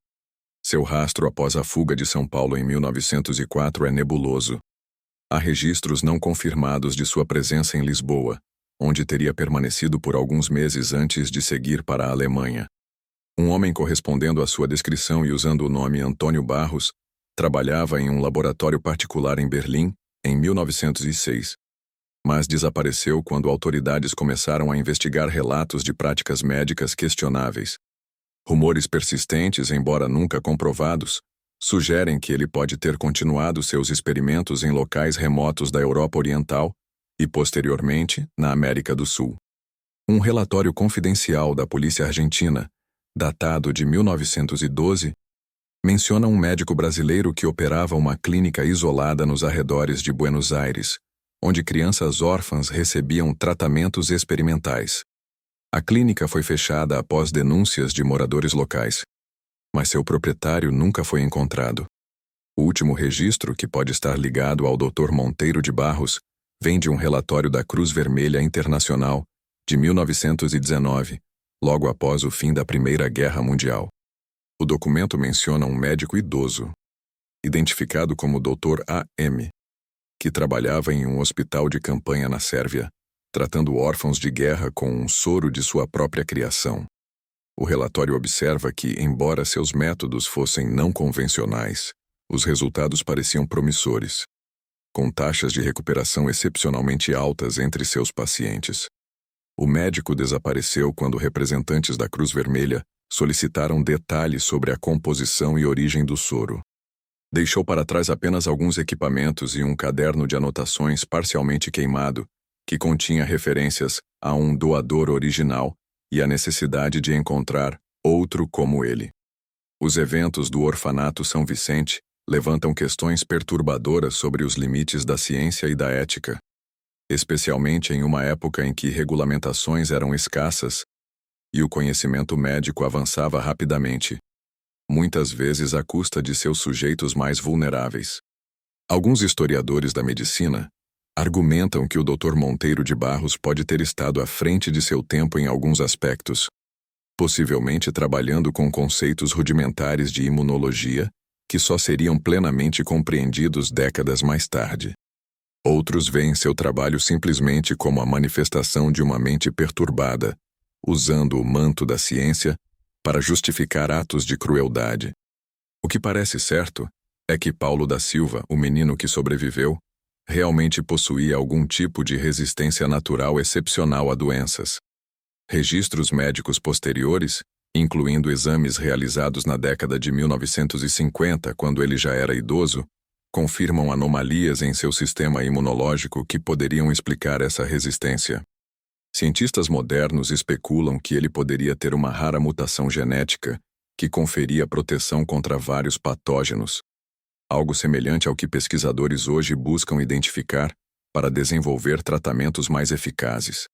seu rastro após a fuga de São Paulo em 1904 é nebuloso. Há registros não confirmados de sua presença em Lisboa, onde teria permanecido por alguns meses antes de seguir para a Alemanha. Um homem correspondendo à sua descrição e usando o nome Antônio Barros, trabalhava em um laboratório particular em Berlim, em 1906. Mas desapareceu quando autoridades começaram a investigar relatos de práticas médicas questionáveis. Rumores persistentes, embora nunca comprovados, sugerem que ele pode ter continuado seus experimentos em locais remotos da Europa Oriental e, posteriormente, na América do Sul. Um relatório confidencial da polícia argentina, datado de 1912, Menciona um médico brasileiro que operava uma clínica isolada nos arredores de Buenos Aires, onde crianças órfãs recebiam tratamentos experimentais. A clínica foi fechada após denúncias de moradores locais, mas seu proprietário nunca foi encontrado. O último registro, que pode estar ligado ao Dr. Monteiro de Barros, vem de um relatório da Cruz Vermelha Internacional, de 1919, logo após o fim da Primeira Guerra Mundial. O documento menciona um médico idoso, identificado como Dr. A.M., que trabalhava em um hospital de campanha na Sérvia, tratando órfãos de guerra com um soro de sua própria criação. O relatório observa que, embora seus métodos fossem não convencionais, os resultados pareciam promissores, com taxas de recuperação excepcionalmente altas entre seus pacientes. O médico desapareceu quando representantes da Cruz Vermelha solicitaram detalhes sobre a composição e origem do soro. Deixou para trás apenas alguns equipamentos e um caderno de anotações parcialmente queimado, que continha referências a um doador original e a necessidade de encontrar outro como ele. Os eventos do orfanato São Vicente levantam questões perturbadoras sobre os limites da ciência e da ética, especialmente em uma época em que regulamentações eram escassas e o conhecimento médico avançava rapidamente, muitas vezes à custa de seus sujeitos mais vulneráveis. Alguns historiadores da medicina argumentam que o Dr. Monteiro de Barros pode ter estado à frente de seu tempo em alguns aspectos, possivelmente trabalhando com conceitos rudimentares de imunologia que só seriam plenamente compreendidos décadas mais tarde. Outros veem seu trabalho simplesmente como a manifestação de uma mente perturbada, usando o manto da ciência para justificar atos de crueldade. O que parece certo é que Paulo da Silva, o menino que sobreviveu, realmente possuía algum tipo de resistência natural excepcional a doenças. Registros médicos posteriores, incluindo exames realizados na década de 1950, quando ele já era idoso, confirmam anomalias em seu sistema imunológico que poderiam explicar essa resistência. Cientistas modernos especulam que ele poderia ter uma rara mutação genética que conferia proteção contra vários patógenos, algo semelhante ao que pesquisadores hoje buscam identificar para desenvolver tratamentos mais eficazes.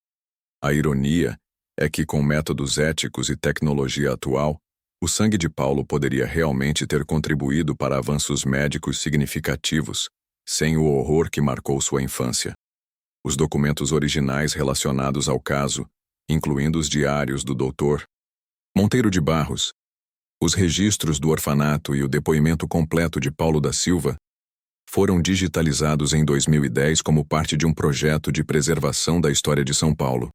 A ironia é que, com métodos éticos e tecnologia atual, o sangue de Paulo poderia realmente ter contribuído para avanços médicos significativos, sem o horror que marcou sua infância. Os documentos originais relacionados ao caso, incluindo os diários do Dr. Monteiro de Barros, os registros do orfanato e o depoimento completo de Paulo da Silva, foram digitalizados em 2010 como parte de um projeto de preservação da história de São Paulo.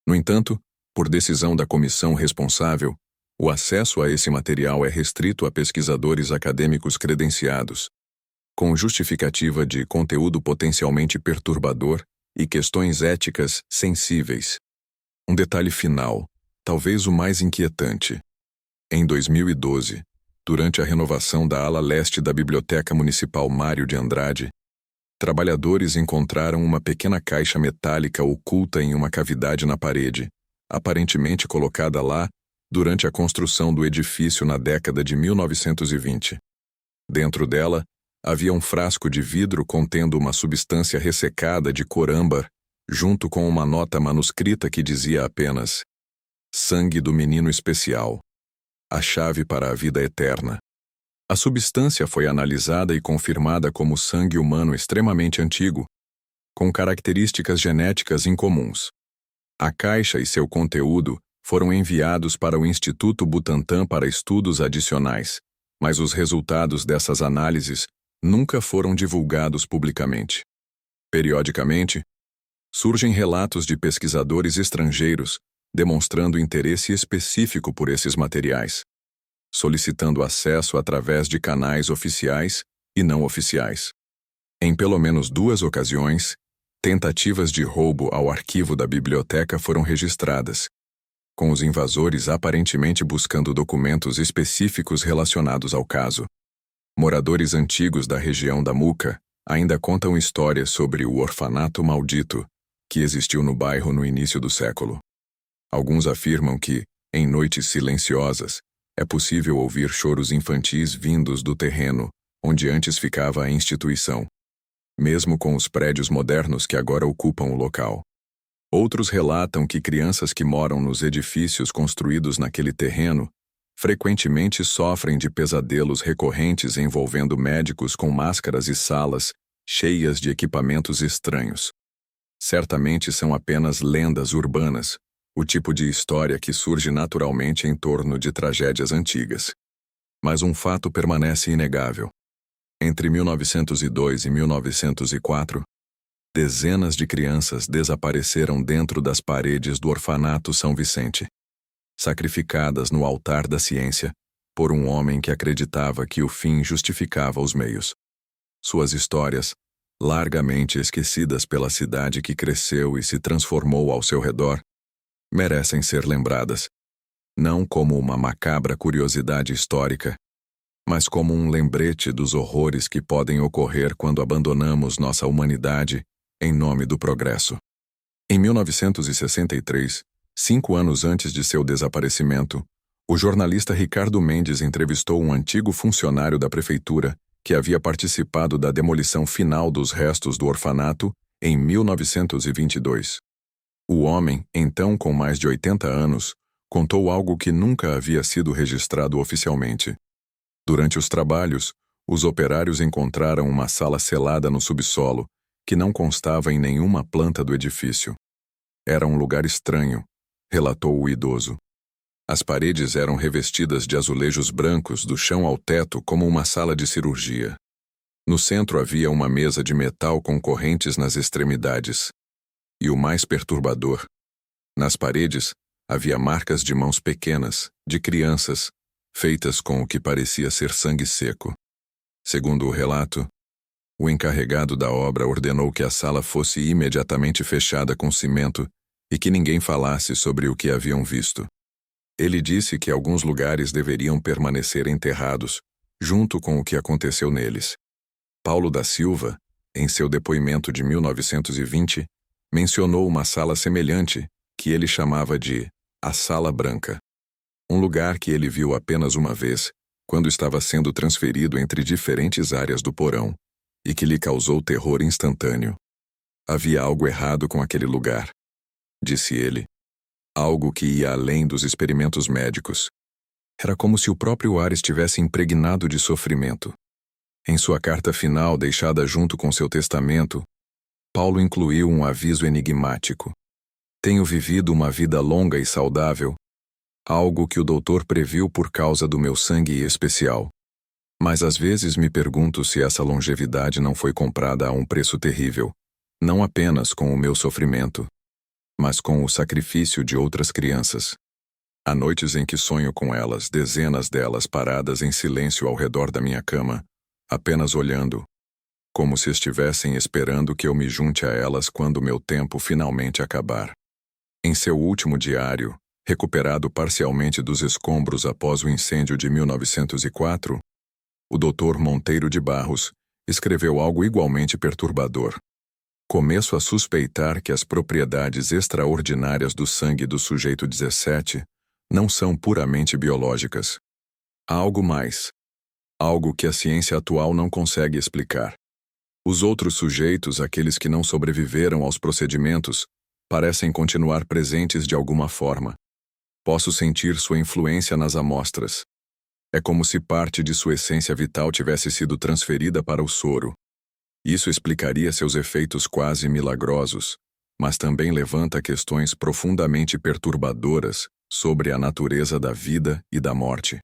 No entanto, por decisão da comissão responsável, o acesso a esse material é restrito a pesquisadores acadêmicos credenciados, com justificativa de conteúdo potencialmente perturbador e questões éticas sensíveis. Um detalhe final, talvez o mais inquietante. Em 2012, durante a renovação da ala leste da Biblioteca Municipal Mário de Andrade, trabalhadores encontraram uma pequena caixa metálica oculta em uma cavidade na parede, aparentemente colocada lá durante a construção do edifício na década de 1920. Dentro dela, havia um frasco de vidro contendo uma substância ressecada de cor âmbar, junto com uma nota manuscrita que dizia apenas: "Sangue do menino especial. A chave para a vida eterna." A substância foi analisada e confirmada como sangue humano extremamente antigo, com características genéticas incomuns. A caixa e seu conteúdo foram enviados para o Instituto Butantan para estudos adicionais, mas os resultados dessas análises nunca foram divulgados publicamente. Periodicamente, surgem relatos de pesquisadores estrangeiros demonstrando interesse específico por esses materiais, solicitando acesso através de canais oficiais e não oficiais. Em pelo menos 2 ocasiões, tentativas de roubo ao arquivo da biblioteca foram registradas, com os invasores aparentemente buscando documentos específicos relacionados ao caso. Moradores antigos da região da Muca ainda contam histórias sobre o orfanato maldito que existiu no bairro no início do século. Alguns afirmam que, em noites silenciosas, É possível ouvir choros infantis vindos do terreno, onde antes ficava a instituição, mesmo com os prédios modernos que agora ocupam o local. Outros relatam que crianças que moram nos edifícios construídos naquele terreno frequentemente sofrem de pesadelos recorrentes envolvendo médicos com máscaras e salas cheias de equipamentos estranhos. Certamente são apenas lendas urbanas, o tipo de história que surge naturalmente em torno de tragédias antigas. Mas um fato permanece inegável. Entre 1902 e 1904, dezenas de crianças desapareceram dentro das paredes do orfanato São Vicente, sacrificadas no altar da ciência por um homem que acreditava que o fim justificava os meios. Suas histórias, largamente esquecidas pela cidade que cresceu e se transformou ao seu redor, merecem ser lembradas, não como uma macabra curiosidade histórica, mas como um lembrete dos horrores que podem ocorrer quando abandonamos nossa humanidade em nome do progresso. Em 1963, 5 anos antes de seu desaparecimento, o jornalista Ricardo Mendes entrevistou um antigo funcionário da prefeitura que havia participado da demolição final dos restos do orfanato em 1922. O homem, então com mais de 80 anos, contou algo que nunca havia sido registrado oficialmente. Durante os trabalhos, os operários encontraram uma sala selada no subsolo, que não constava em nenhuma planta do edifício. Era um lugar estranho, relatou o idoso. As paredes eram revestidas de azulejos brancos do chão ao teto como uma sala de cirurgia. No centro havia uma mesa de metal com correntes nas extremidades. E o mais perturbador, nas paredes havia marcas de mãos pequenas, de crianças, feitas com o que parecia ser sangue seco. Segundo o relato, o encarregado da obra ordenou que a sala fosse imediatamente fechada com cimento e que ninguém falasse sobre o que haviam visto. Ele disse que alguns lugares deveriam permanecer enterrados, junto com o que aconteceu neles. Paulo da Silva, em seu depoimento de 1920, mencionou uma sala semelhante, que ele chamava de a Sala Branca. Um lugar que ele viu apenas uma vez, quando estava sendo transferido entre diferentes áreas do porão, e que lhe causou terror instantâneo. Havia algo errado com aquele lugar, disse ele. Algo que ia além dos experimentos médicos. Era como se o próprio ar estivesse impregnado de sofrimento. Em sua carta final, deixada junto com seu testamento, Paulo incluiu um aviso enigmático. Tenho vivido uma vida longa e saudável, algo que o doutor previu por causa do meu sangue especial. Mas às vezes me pergunto se essa longevidade não foi comprada a um preço terrível, não apenas com o meu sofrimento, mas com o sacrifício de outras crianças. Há noites em que sonho com elas, dezenas delas paradas em silêncio ao redor da minha cama, apenas olhando, como se estivessem esperando que eu me junte a elas quando meu tempo finalmente acabar. Em seu último diário, recuperado parcialmente dos escombros após o incêndio de 1904, o Dr. Monteiro de Barros escreveu algo igualmente perturbador. Começo a suspeitar que as propriedades extraordinárias do sangue do sujeito 17 não são puramente biológicas. Há algo mais. Algo que a ciência atual não consegue explicar. Os outros sujeitos, aqueles que não sobreviveram aos procedimentos, parecem continuar presentes de alguma forma. Posso sentir sua influência nas amostras. É como se parte de sua essência vital tivesse sido transferida para o soro. Isso explicaria seus efeitos quase milagrosos, mas também levanta questões profundamente perturbadoras sobre a natureza da vida e da morte.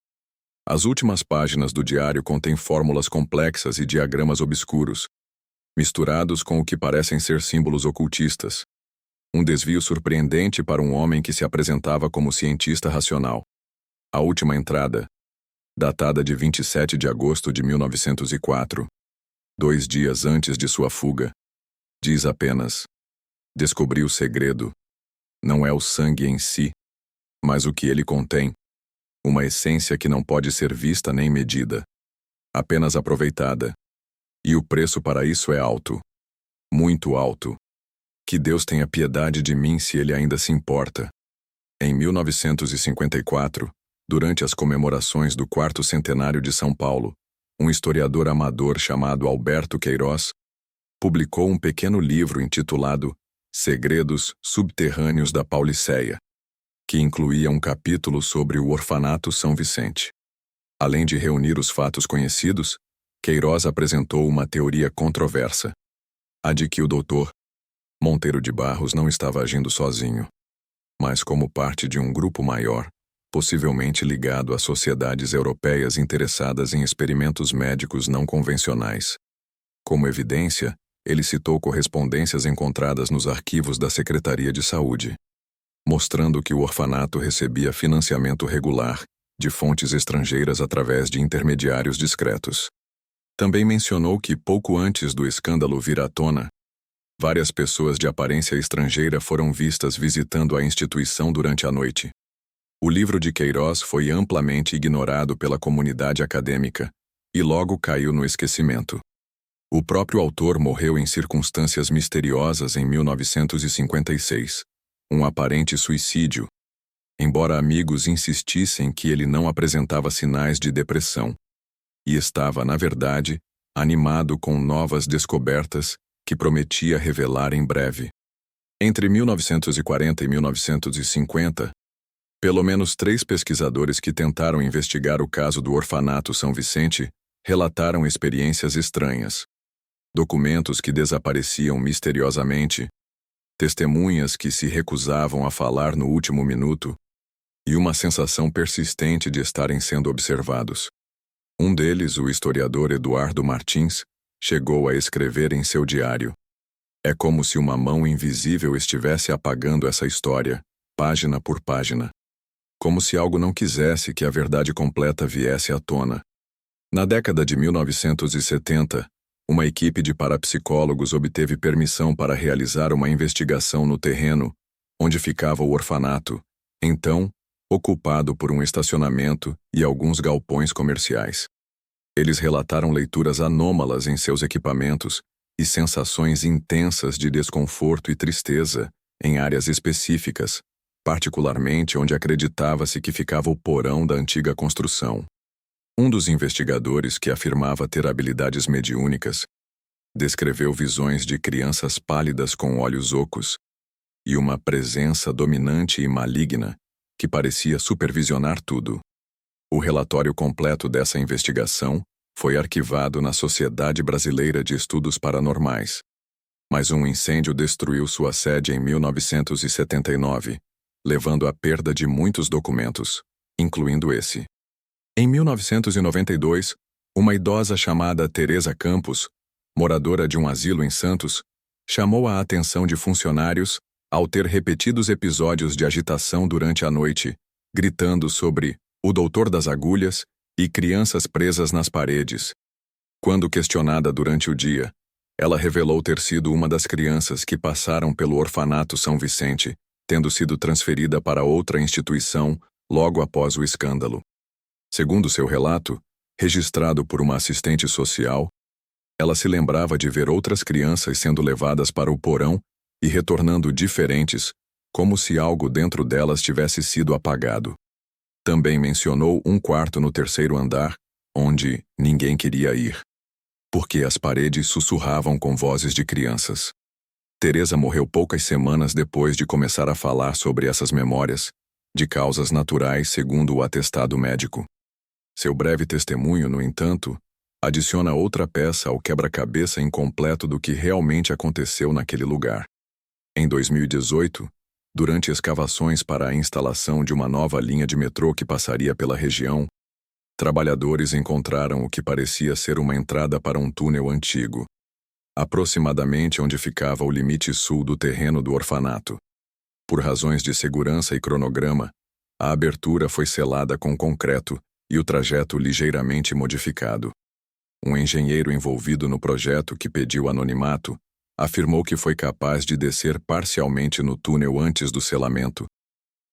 As últimas páginas do diário contêm fórmulas complexas e diagramas obscuros, misturados com o que parecem ser símbolos ocultistas. Um desvio surpreendente para um homem que se apresentava como cientista racional. A última entrada, datada de 27 de agosto de 1904, 2 dias antes de sua fuga, diz apenas: descobri o segredo. Não é o sangue em si, mas o que ele contém. Uma essência que não pode ser vista nem medida, apenas aproveitada. E o preço para isso é alto. Muito alto. Que Deus tenha piedade de mim se ele ainda se importa. Em 1954, Durante as comemorações do 4º centenário de São Paulo, um historiador amador chamado Alberto Queiroz publicou um pequeno livro intitulado Segredos Subterrâneos da Pauliceia, que incluía um capítulo sobre o Orfanato São Vicente. Além de reunir os fatos conhecidos, Queiroz apresentou uma teoria controversa, a de que o Dr. Monteiro de Barros não estava agindo sozinho, mas como parte de um grupo maior, possivelmente ligado a sociedades europeias interessadas em experimentos médicos não convencionais. Como evidência, ele citou correspondências encontradas nos arquivos da Secretaria de Saúde, mostrando que o orfanato recebia financiamento regular de fontes estrangeiras através de intermediários discretos. Também mencionou que, pouco antes do escândalo vir à tona, várias pessoas de aparência estrangeira foram vistas visitando a instituição durante a noite. O livro de Queiroz foi amplamente ignorado pela comunidade acadêmica e logo caiu no esquecimento. O próprio autor morreu em circunstâncias misteriosas em 1956, um aparente suicídio, embora amigos insistissem que ele não apresentava sinais de depressão e estava, na verdade, animado com novas descobertas que prometia revelar em breve. Entre 1940 e 1950, pelo menos 3 pesquisadores que tentaram investigar o caso do Orfanato São Vicente relataram experiências estranhas. Documentos que desapareciam misteriosamente, testemunhas que se recusavam a falar no último minuto, e uma sensação persistente de estarem sendo observados. Um deles, o historiador Eduardo Martins, chegou a escrever em seu diário: "É como se uma mão invisível estivesse apagando essa história, página por página. Como se algo não quisesse que a verdade completa viesse à tona." Na década de 1970, uma equipe de parapsicólogos obteve permissão para realizar uma investigação no terreno onde ficava o orfanato, então ocupado por um estacionamento e alguns galpões comerciais. Eles relataram leituras anômalas em seus equipamentos e sensações intensas de desconforto e tristeza em áreas específicas, particularmente onde acreditava-se que ficava o porão da antiga construção. Um dos investigadores, que afirmava ter habilidades mediúnicas, descreveu visões de crianças pálidas com olhos ocos e uma presença dominante e maligna que parecia supervisionar tudo. O relatório completo dessa investigação foi arquivado na Sociedade Brasileira de Estudos Paranormais, mas um incêndio destruiu sua sede em 1979, levando à perda de muitos documentos, incluindo esse. Em 1992, uma idosa chamada Teresa Campos, moradora de um asilo em Santos, chamou a atenção de funcionários ao ter repetidos episódios de agitação durante a noite, gritando sobre o Doutor das Agulhas e crianças presas nas paredes. Quando questionada durante o dia, ela revelou ter sido uma das crianças que passaram pelo Orfanato São Vicente, tendo sido transferida para outra instituição logo após o escândalo. Segundo seu relato, registrado por uma assistente social, ela se lembrava de ver outras crianças sendo levadas para o porão e retornando diferentes, como se algo dentro delas tivesse sido apagado. Também mencionou um quarto no 3º andar, onde ninguém queria ir, porque as paredes sussurravam com vozes de crianças. Teresa morreu poucas semanas depois de começar a falar sobre essas memórias, de causas naturais segundo o atestado médico. Seu breve testemunho, no entanto, adiciona outra peça ao quebra-cabeça incompleto do que realmente aconteceu naquele lugar. Em 2018, durante escavações para a instalação de uma nova linha de metrô que passaria pela região, trabalhadores encontraram o que parecia ser uma entrada para um túnel antigo, aproximadamente onde ficava o limite sul do terreno do orfanato. Por razões de segurança e cronograma, a abertura foi selada com concreto e o trajeto ligeiramente modificado. Um engenheiro envolvido no projeto, que pediu anonimato, afirmou que foi capaz de descer parcialmente no túnel antes do selamento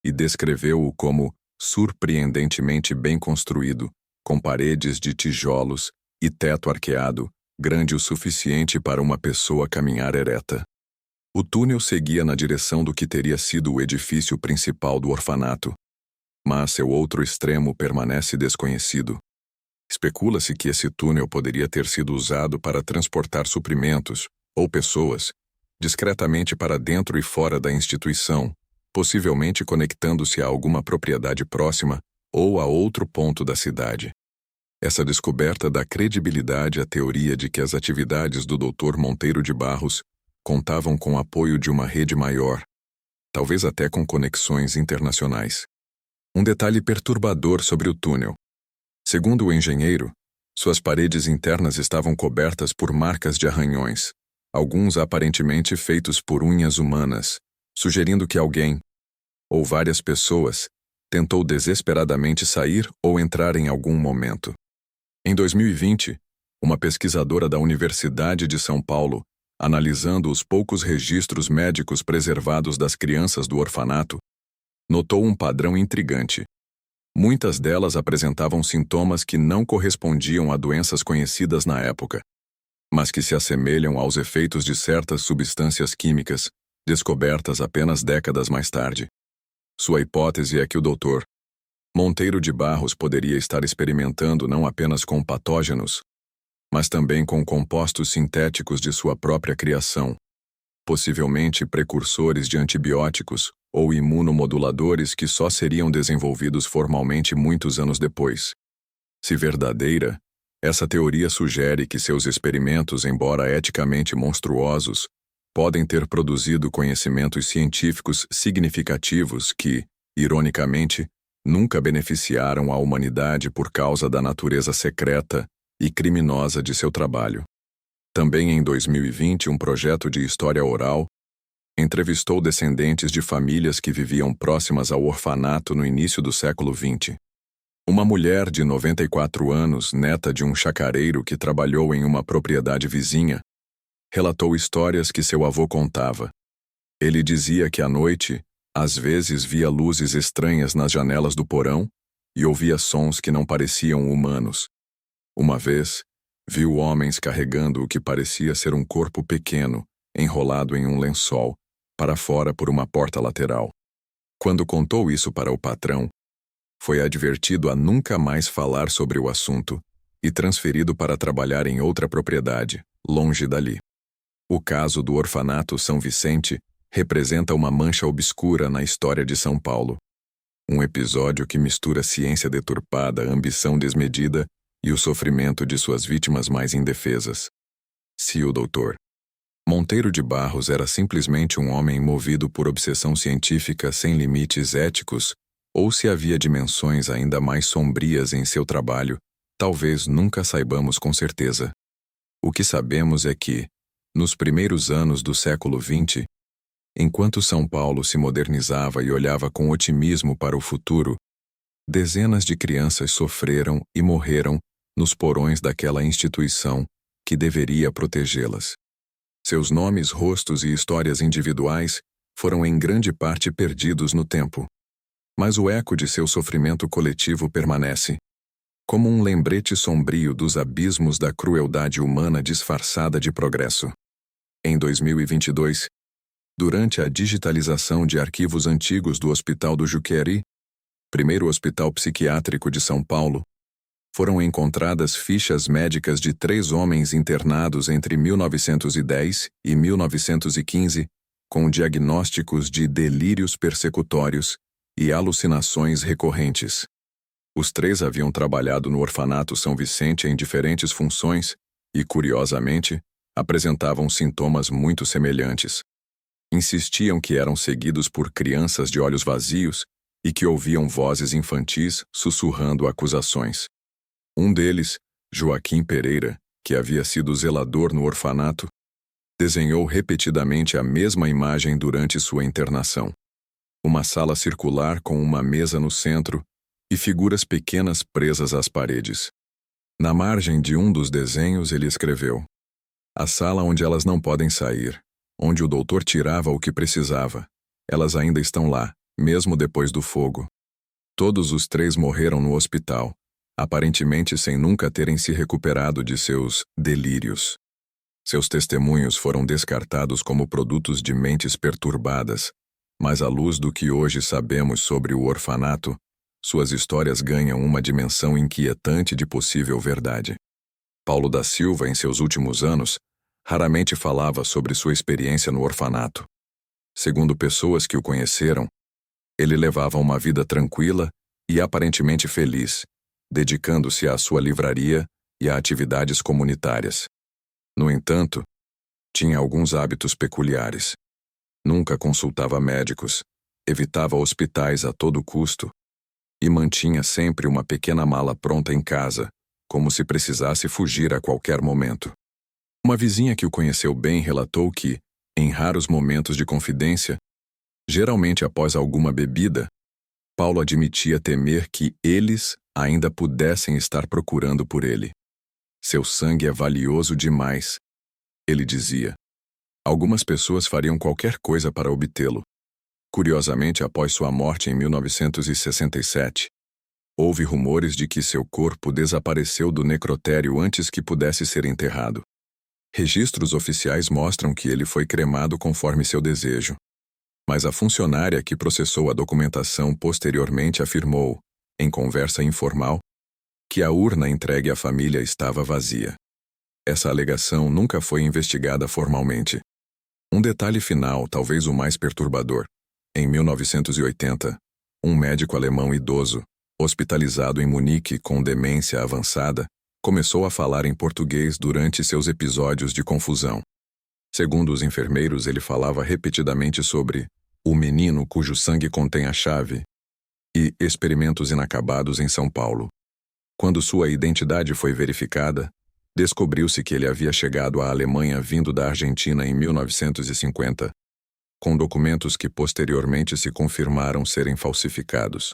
e descreveu-o como surpreendentemente bem construído, com paredes de tijolos e teto arqueado, grande o suficiente para uma pessoa caminhar ereta. O túnel seguia na direção do que teria sido o edifício principal do orfanato. mas seu outro extremo permanece desconhecido. Especula-se que esse túnel poderia ter sido usado para transportar suprimentos, ou pessoas, discretamente para dentro e fora da instituição, possivelmente conectando-se a alguma propriedade próxima ou a outro ponto da cidade. Essa descoberta dá credibilidade à teoria de que as atividades do Dr. Monteiro de Barros contavam com o apoio de uma rede maior, talvez até com conexões internacionais. Um detalhe perturbador sobre o túnel. Segundo o engenheiro, suas paredes internas estavam cobertas por marcas de arranhões, alguns aparentemente feitos por unhas humanas, sugerindo que alguém, ou várias pessoas, tentou desesperadamente sair ou entrar em algum momento. Em 2020, uma pesquisadora da Universidade de São Paulo, analisando os poucos registros médicos preservados das crianças do orfanato, notou um padrão intrigante. Muitas delas apresentavam sintomas que não correspondiam a doenças conhecidas na época, mas que se assemelham aos efeitos de certas substâncias químicas, descobertas apenas décadas mais tarde. Sua hipótese é que o Dr. Monteiro de Barros poderia estar experimentando não apenas com patógenos, mas também com compostos sintéticos de sua própria criação, possivelmente precursores de antibióticos ou imunomoduladores que só seriam desenvolvidos formalmente muitos anos depois. Se verdadeira, essa teoria sugere que seus experimentos, embora eticamente monstruosos, podem ter produzido conhecimentos científicos significativos que, ironicamente, nunca beneficiaram a humanidade por causa da natureza secreta e criminosa de seu trabalho. Também em 2020, um projeto de história oral entrevistou descendentes de famílias que viviam próximas ao orfanato no início do século XX. Uma mulher de 94 anos, neta de um chacareiro que trabalhou em uma propriedade vizinha, relatou histórias que seu avô contava. Ele dizia que à noite, às vezes via luzes estranhas nas janelas do porão e ouvia sons que não pareciam humanos. Uma vez, viu homens carregando o que parecia ser um corpo pequeno, enrolado em um lençol, para fora por uma porta lateral. Quando contou isso para o patrão, foi advertido a nunca mais falar sobre o assunto e transferido para trabalhar em outra propriedade, longe dali. O caso do orfanato São Vicente representa uma mancha obscura na história de São Paulo. Um episódio que mistura ciência deturpada, ambição desmedida e o sofrimento de suas vítimas mais indefesas. Se o Dr. Monteiro de Barros era simplesmente um homem movido por obsessão científica sem limites éticos, ou se havia dimensões ainda mais sombrias em seu trabalho, talvez nunca saibamos com certeza. O que sabemos é que, nos primeiros anos do século XX, enquanto São Paulo se modernizava e olhava com otimismo para o futuro, dezenas de crianças sofreram e morreram nos porões daquela instituição que deveria protegê-las. Seus nomes, rostos e histórias individuais foram em grande parte perdidos no tempo. Mas o eco de seu sofrimento coletivo permanece, como um lembrete sombrio dos abismos da crueldade humana disfarçada de progresso. Em 2022, durante a digitalização de arquivos antigos do Hospital do Juqueri, primeiro hospital psiquiátrico de São Paulo, foram encontradas fichas médicas de 3 homens internados entre 1910 e 1915, com diagnósticos de delírios persecutórios e alucinações recorrentes. Os 3 haviam trabalhado no orfanato São Vicente em diferentes funções e, curiosamente, apresentavam sintomas muito semelhantes. Insistiam que eram seguidos por crianças de olhos vazios e que ouviam vozes infantis sussurrando acusações. Um deles, Joaquim Pereira, que havia sido zelador no orfanato, desenhou repetidamente a mesma imagem durante sua internação. Uma sala circular com uma mesa no centro e figuras pequenas presas às paredes. Na margem de um dos desenhos ele escreveu: "A sala onde elas não podem sair, onde o doutor tirava o que precisava. Elas ainda estão lá, mesmo depois do fogo." Todos os 3 morreram no hospital, aparentemente sem nunca terem se recuperado de seus delírios. Seus testemunhos foram descartados como produtos de mentes perturbadas, mas à luz do que hoje sabemos sobre o orfanato, suas histórias ganham uma dimensão inquietante de possível verdade. Paulo da Silva, em seus últimos anos, raramente falava sobre sua experiência no orfanato. Segundo pessoas que o conheceram, ele levava uma vida tranquila e aparentemente feliz, dedicando-se à sua livraria e a atividades comunitárias. No entanto, tinha alguns hábitos peculiares. Nunca consultava médicos, evitava hospitais a todo custo e mantinha sempre uma pequena mala pronta em casa, como se precisasse fugir a qualquer momento. Uma vizinha que o conheceu bem relatou que, em raros momentos de confidência, geralmente após alguma bebida, Paulo admitia temer que eles ainda pudessem estar procurando por ele. Seu sangue é valioso demais, ele dizia. Algumas pessoas fariam qualquer coisa para obtê-lo. Curiosamente, após sua morte em 1967, houve rumores de que seu corpo desapareceu do necrotério antes que pudesse ser enterrado. Registros oficiais mostram que ele foi cremado conforme seu desejo. Mas a funcionária que processou a documentação posteriormente afirmou, em conversa informal, que a urna entregue à família estava vazia. Essa alegação nunca foi investigada formalmente. Um detalhe final, talvez o mais perturbador. Em 1980, um médico alemão idoso, hospitalizado em Munique com demência avançada, começou a falar em português durante seus episódios de confusão. Segundo os enfermeiros, ele falava repetidamente sobre o menino cujo sangue contém a chave e experimentos inacabados em São Paulo. Quando sua identidade foi verificada, descobriu-se que ele havia chegado à Alemanha vindo da Argentina em 1950, com documentos que posteriormente se confirmaram serem falsificados.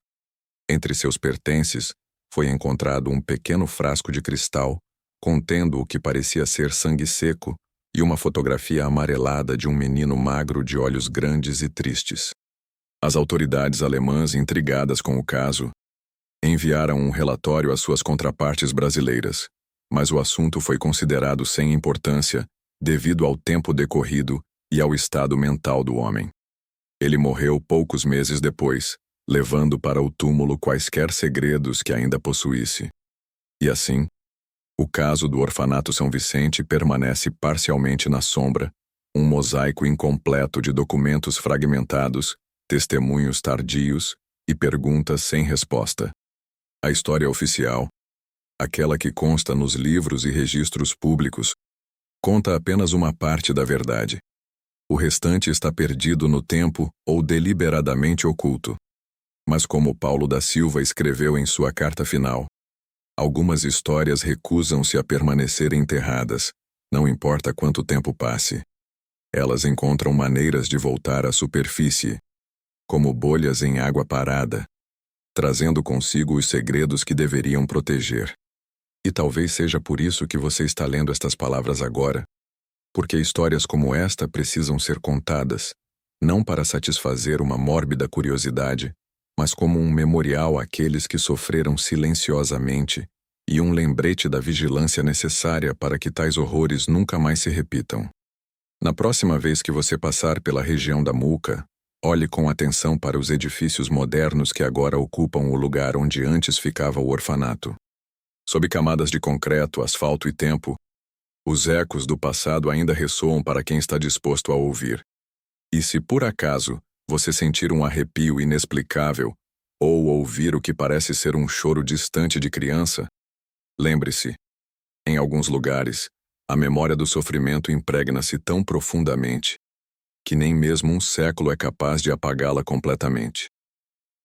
Entre seus pertences, foi encontrado um pequeno frasco de cristal, contendo o que parecia ser sangue seco, e uma fotografia amarelada de um menino magro de olhos grandes e tristes. As autoridades alemãs, intrigadas com o caso, enviaram um relatório às suas contrapartes brasileiras, mas o assunto foi considerado sem importância devido ao tempo decorrido e ao estado mental do homem. Ele morreu poucos meses depois, levando para o túmulo quaisquer segredos que ainda possuísse. E assim, o caso do Orfanato São Vicente permanece parcialmente na sombra, um mosaico incompleto de documentos fragmentados, testemunhos tardios e perguntas sem resposta. A história oficial, aquela que consta nos livros e registros públicos, conta apenas uma parte da verdade. O restante está perdido no tempo ou deliberadamente oculto. Mas como Paulo da Silva escreveu em sua carta final, algumas histórias recusam-se a permanecer enterradas, não importa quanto tempo passe. Elas encontram maneiras de voltar à superfície, como bolhas em água parada, trazendo consigo os segredos que deveriam proteger. E talvez seja por isso que você está lendo estas palavras agora, porque histórias como esta precisam ser contadas, não para satisfazer uma mórbida curiosidade, mas como um memorial àqueles que sofreram silenciosamente e um lembrete da vigilância necessária para que tais horrores nunca mais se repitam. Na próxima vez que você passar pela região da Muca, olhe com atenção para os edifícios modernos que agora ocupam o lugar onde antes ficava o orfanato. Sob camadas de concreto, asfalto e tempo, os ecos do passado ainda ressoam para quem está disposto a ouvir. E se por acaso você sentir um arrepio inexplicável ou ouvir o que parece ser um choro distante de criança, lembre-se, em alguns lugares, a memória do sofrimento impregna-se tão profundamente que nem mesmo um século é capaz de apagá-la completamente.